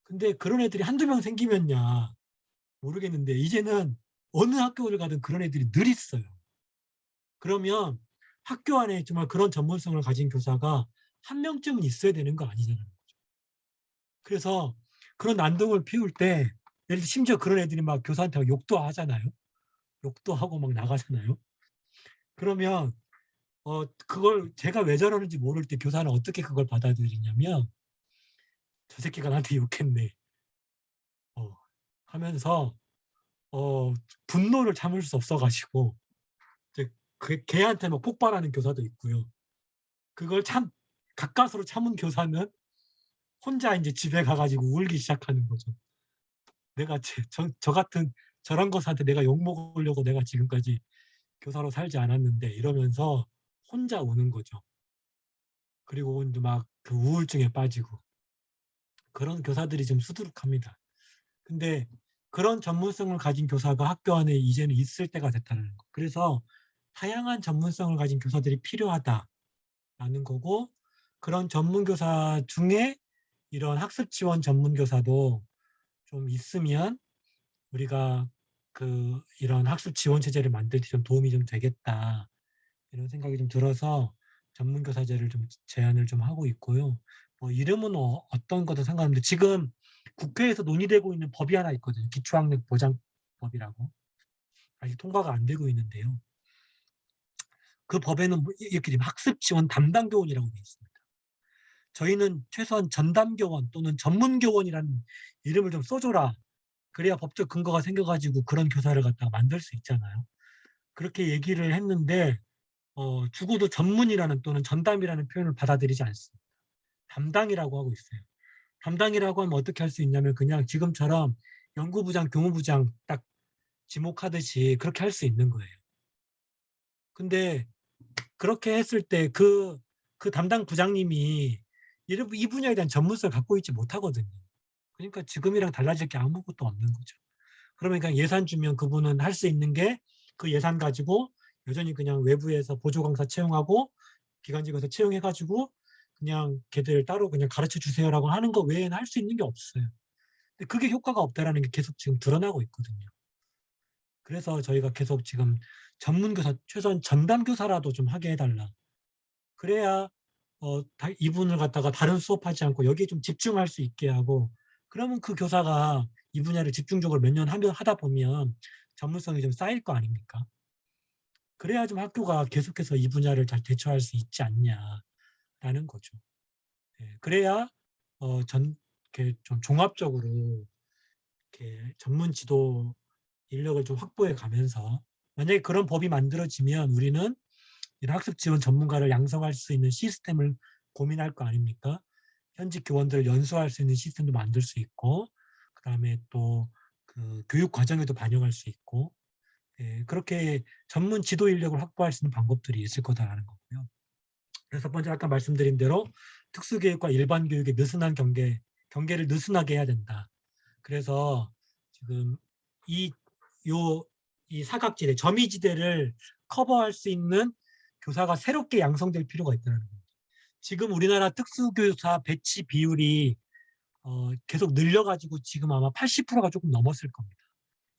근데 그런 애들이 한두 명 생기면야 모르겠는데 이제는 어느 학교를 가든 그런 애들이 늘 있어요. 그러면 학교 안에 정말 그런 전문성을 가진 교사가 한 명쯤은 있어야 되는 거 아니잖아요. 그래서 그런 난동을 피울 때 예를 들어 심지어 그런 애들이 막 교사한테 막 욕도 하잖아요. 욕도 하고 막 나가잖아요. 그러면 그걸 제가 왜 저러는지 모를 때 교사는 어떻게 그걸 받아들이냐면 저 새끼가 나한테 욕했네. 하면서 분노를 참을 수 없어가지고 이제 걔한테 막 폭발하는 교사도 있고요. 그걸 가까스로 참은 교사는 혼자 이제 집에 가가지고 울기 시작하는 거죠. 내가 저 같은 저런 것한테 내가 욕 먹으려고 내가 지금까지 교사로 살지 않았는데 이러면서 혼자 우는 거죠. 그리고 이제 막 그 우울증에 빠지고 그런 교사들이 좀 수두룩합니다. 근데 그런 전문성을 가진 교사가 학교 안에 이제는 있을 때가 됐다는 거. 그래서 다양한 전문성을 가진 교사들이 필요하다라는 거고 그런 전문 교사 중에 이런 학습 지원 전문 교사도 좀 있으면 우리가 이런 학습 지원 체제를 만들 때 좀 도움이 좀 되겠다 이런 생각이 좀 들어서 전문 교사제를 좀 제안을 좀 하고 있고요. 이름은 어떤 거든 상관없는데 지금 국회에서 논의되고 있는 법이 하나 있거든요. 기초학력 보장법이라고 아직 통과가 안 되고 있는데요. 그 법에는 이렇게 학습 지원 담당 교원이라고 되어 있습니다. 저희는 최소한 전담 교원 또는 전문 교원이라는 이름을 좀 써줘라. 그래야 법적 근거가 생겨가지고 그런 교사를 갖다가 만들 수 있잖아요. 그렇게 얘기를 했는데 죽어도 전문이라는 또는 전담이라는 표현을 받아들이지 않습니다. 담당이라고 하고 있어요. 담당이라고 하면 어떻게 할 수 있냐면 그냥 지금처럼 연구부장, 교무부장 딱 지목하듯이 그렇게 할 수 있는 거예요. 근데 그렇게 했을 때 그 담당 부장님이 이 분야에 대한 전문성을 갖고 있지 못하거든요. 그러니까 지금이랑 달라질 게 아무것도 없는 거죠. 그러면 그냥 예산 주면 그분은 할 수 있는 게 그 예산 가지고 여전히 그냥 외부에서 보조 강사 채용하고 기관직에서 채용해가지고 그냥 걔들 따로 그냥 가르쳐 주세요라고 하는 거 외에는 할 수 있는 게 없어요. 근데 그게 효과가 없다라는 게 계속 지금 드러나고 있거든요. 그래서 저희가 계속 지금 전문교사, 최소한 전담교사라도 좀 하게 해달라. 그래야 이분을 갖다가 다른 수업하지 않고 여기에 좀 집중할 수 있게 하고 그러면 그 교사가 이 분야를 집중적으로 몇 년 하다 보면 전문성이 좀 쌓일 거 아닙니까? 그래야 좀 학교가 계속해서 이 분야를 잘 대처할 수 있지 않냐라는 거죠. 예, 그래야 이렇게 좀 종합적으로 이렇게 전문 지도 인력을 좀 확보해 가면서 만약에 그런 법이 만들어지면 우리는 이런 학습 지원 전문가를 양성할 수 있는 시스템을 고민할 거 아닙니까? 현직 교원들을 연수할 수 있는 시스템도 만들 수 있고 그다음에 또 그 교육 과정에도 반영할 수 있고 예, 그렇게 전문 지도 인력을 확보할 수 있는 방법들이 있을 거다라는 거고요. 그래서 첫 번째 아까 말씀드린 대로 특수교육과 일반 교육의 느슨한 경계를 느슨하게 해야 된다. 그래서 지금 이 사각지대, 점이지대를 커버할 수 있는 교사가 새롭게 양성될 필요가 있다는 겁니다. 지금 우리나라 특수교사 배치 비율이 계속 늘려가지고 지금 아마 80%가 조금 넘었을 겁니다.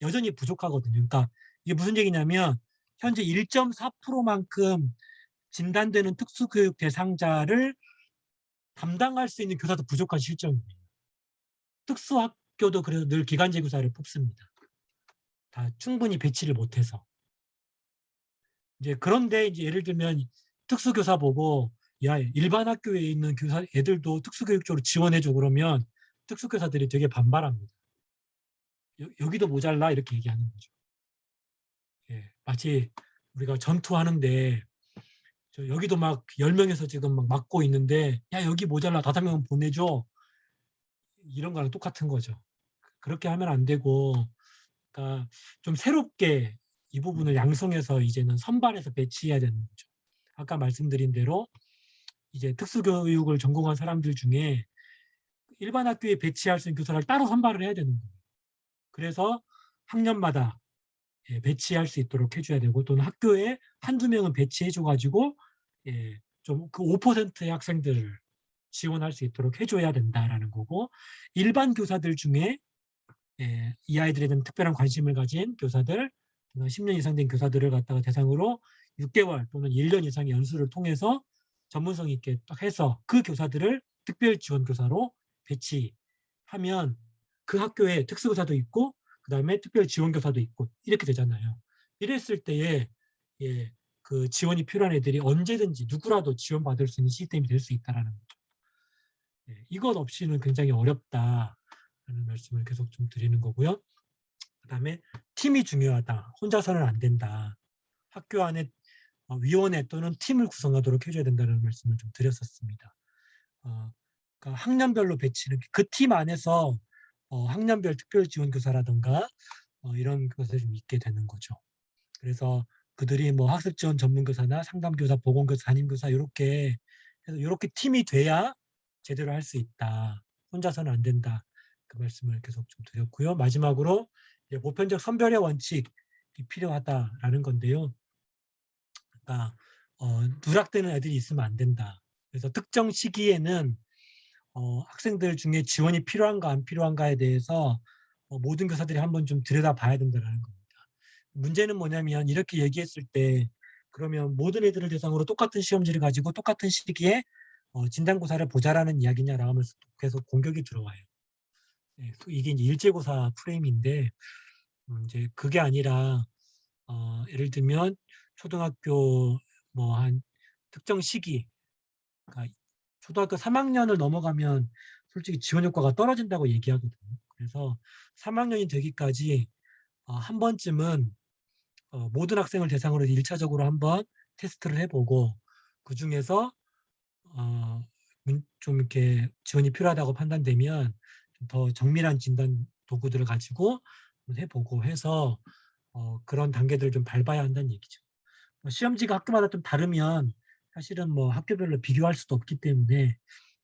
여전히 부족하거든요. 그러니까 이게 무슨 얘기냐면 현재 1.4%만큼 진단되는 특수교육 대상자를 담당할 수 있는 교사도 부족한 실정입니다. 특수학교도 그래서 늘 기간제 교사를 뽑습니다. 다 충분히 배치를 못해서. 이제 그런데 이제 예를 들면 특수교사 보고 야, 일반 학교에 있는 교사 애들도 특수교육 쪽으로 지원해줘 그러면 특수교사들이 되게 반발합니다. 여기도 모자라 이렇게 얘기하는 거죠. 예, 마치 우리가 전투하는데 여기도 막 10명에서 지금 막 막고 있는데 야 여기 모자라 5명 보내줘 이런 거랑 똑같은 거죠. 그렇게 하면 안 되고 그러니까 좀 새롭게 이 부분을 양성해서 이제는 선발해서 배치해야 되는 거죠. 아까 말씀드린 대로 이제 특수교육을 전공한 사람들 중에 일반 학교에 배치할 수 있는 교사를 따로 선발을 해야 되는 거예요. 그래서 학년마다 배치할 수 있도록 해줘야 되고 또는 학교에 한두 명은 배치해줘가지고 좀 그 5%의 학생들을 지원할 수 있도록 해줘야 된다라는 거고 일반 교사들 중에 이 아이들에 대한 특별한 관심을 가진 교사들 10년 이상 된 교사들을 갖다가 대상으로 6개월 또는 1년 이상의 연수를 통해서 전문성 있게 딱 해서 그 교사들을 특별 지원 교사로 배치하면 그 학교에 특수교사도 있고 그다음에 특별 지원 교사도 있고 이렇게 되잖아요. 이랬을 때에 그 지원이 필요한 애들이 언제든지 누구라도 지원받을 수 있는 시스템이 될 수 있다라는 거죠. 이것 없이는 굉장히 어렵다라는 말씀을 계속 좀 드리는 거고요. 그다음에 팀이 중요하다. 혼자서는 안 된다. 학교 안에 위원회 또는 팀을 구성하도록 해줘야 된다는 말씀을 좀 드렸었습니다. 그러니까 학년별로 배치는 그 팀 안에서 학년별 특별지원교사라든가 이런 것을 좀 있게 되는 거죠. 그래서 그들이 뭐 학습지원 전문교사나 상담교사, 보건교사, 담임교사 이렇게 해서 이렇게 팀이 돼야 제대로 할 수 있다. 혼자서는 안 된다. 그 말씀을 계속 좀 드렸고요. 마지막으로 보편적 선별의 원칙이 필요하다라는 건데요. 그러니까 누락되는 애들이 있으면 안 된다. 그래서 특정 시기에는 학생들 중에 지원이 필요한가 안 필요한가에 대해서 모든 교사들이 한번 좀 들여다봐야 된다는 겁니다. 문제는 뭐냐면 이렇게 얘기했을 때 그러면 모든 애들을 대상으로 똑같은 시험지를 가지고 똑같은 시기에 진단고사를 보자라는 이야기냐라고 하면서 계속 공격이 들어와요. 이게 이제 일제고사 프레임인데 이제 그게 아니라 예를 들면 초등학교 뭐 한 특정 시기 그러니까 초등학교 3학년을 넘어가면 솔직히 지원 효과가 떨어진다고 얘기하거든요. 그래서 3학년이 되기까지 한 번쯤은 모든 학생을 대상으로 1차적으로 한번 테스트를 해보고 그 중에서 좀 이렇게 지원이 필요하다고 판단되면 더 정밀한 진단 도구들을 가지고 해보고 해서 그런 단계들을 좀 밟아야 한다는 얘기죠. 시험지가 학교마다 좀 다르면 사실은 뭐 학교별로 비교할 수도 없기 때문에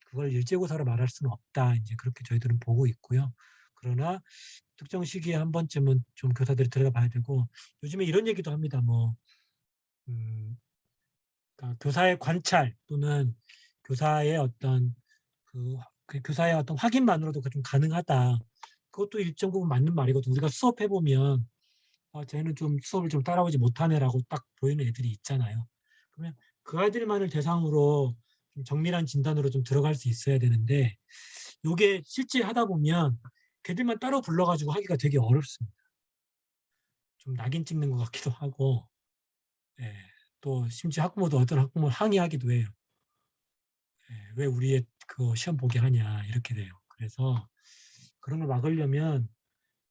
그걸 일제고사로 말할 수는 없다. 이제 그렇게 저희들은 보고 있고요. 그러나 특정 시기에 한 번쯤은 좀 교사들이 들여다봐야 되고 요즘에 이런 얘기도 합니다. 뭐 그러니까 교사의 관찰 또는 교사의 어떤 그 교사의 어떤 확인만으로도 좀 가능하다. 그것도 일정 부분 맞는 말이거든요. 우리가 수업해 보면 쟤는 좀 수업을 좀 따라오지 못하네라고 딱 보이는 애들이 있잖아요. 그러면 그 아이들만을 대상으로 좀 정밀한 진단으로 좀 들어갈 수 있어야 되는데 이게 실제 하다 보면 걔들만 따로 불러가지고 하기가 되게 어렵습니다. 좀 낙인 찍는 것 같기도 하고 또 심지어 학부모도 어떤 학부모 항의하기도 해요. 왜 우리의 그 시험 보게 하냐 이렇게 돼요. 그래서 그런 걸 막으려면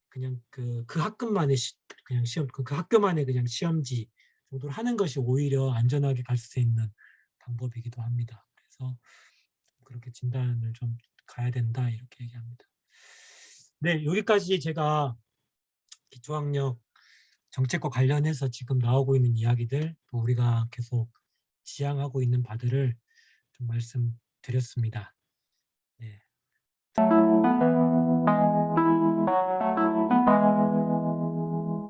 그냥 그 학급만의 그냥 시험 그 학교만의 그냥 시험지 정도를 하는 것이 오히려 안전하게 갈 수 있는 방법이기도 합니다. 그래서 그렇게 진단을 좀 가야 된다 이렇게 얘기합니다. 네, 여기까지 제가 기초학력 정책과 관련해서 지금 나오고 있는 이야기들 또 우리가 계속 지향하고 있는 바들을 좀 말씀드렸습니다. 네.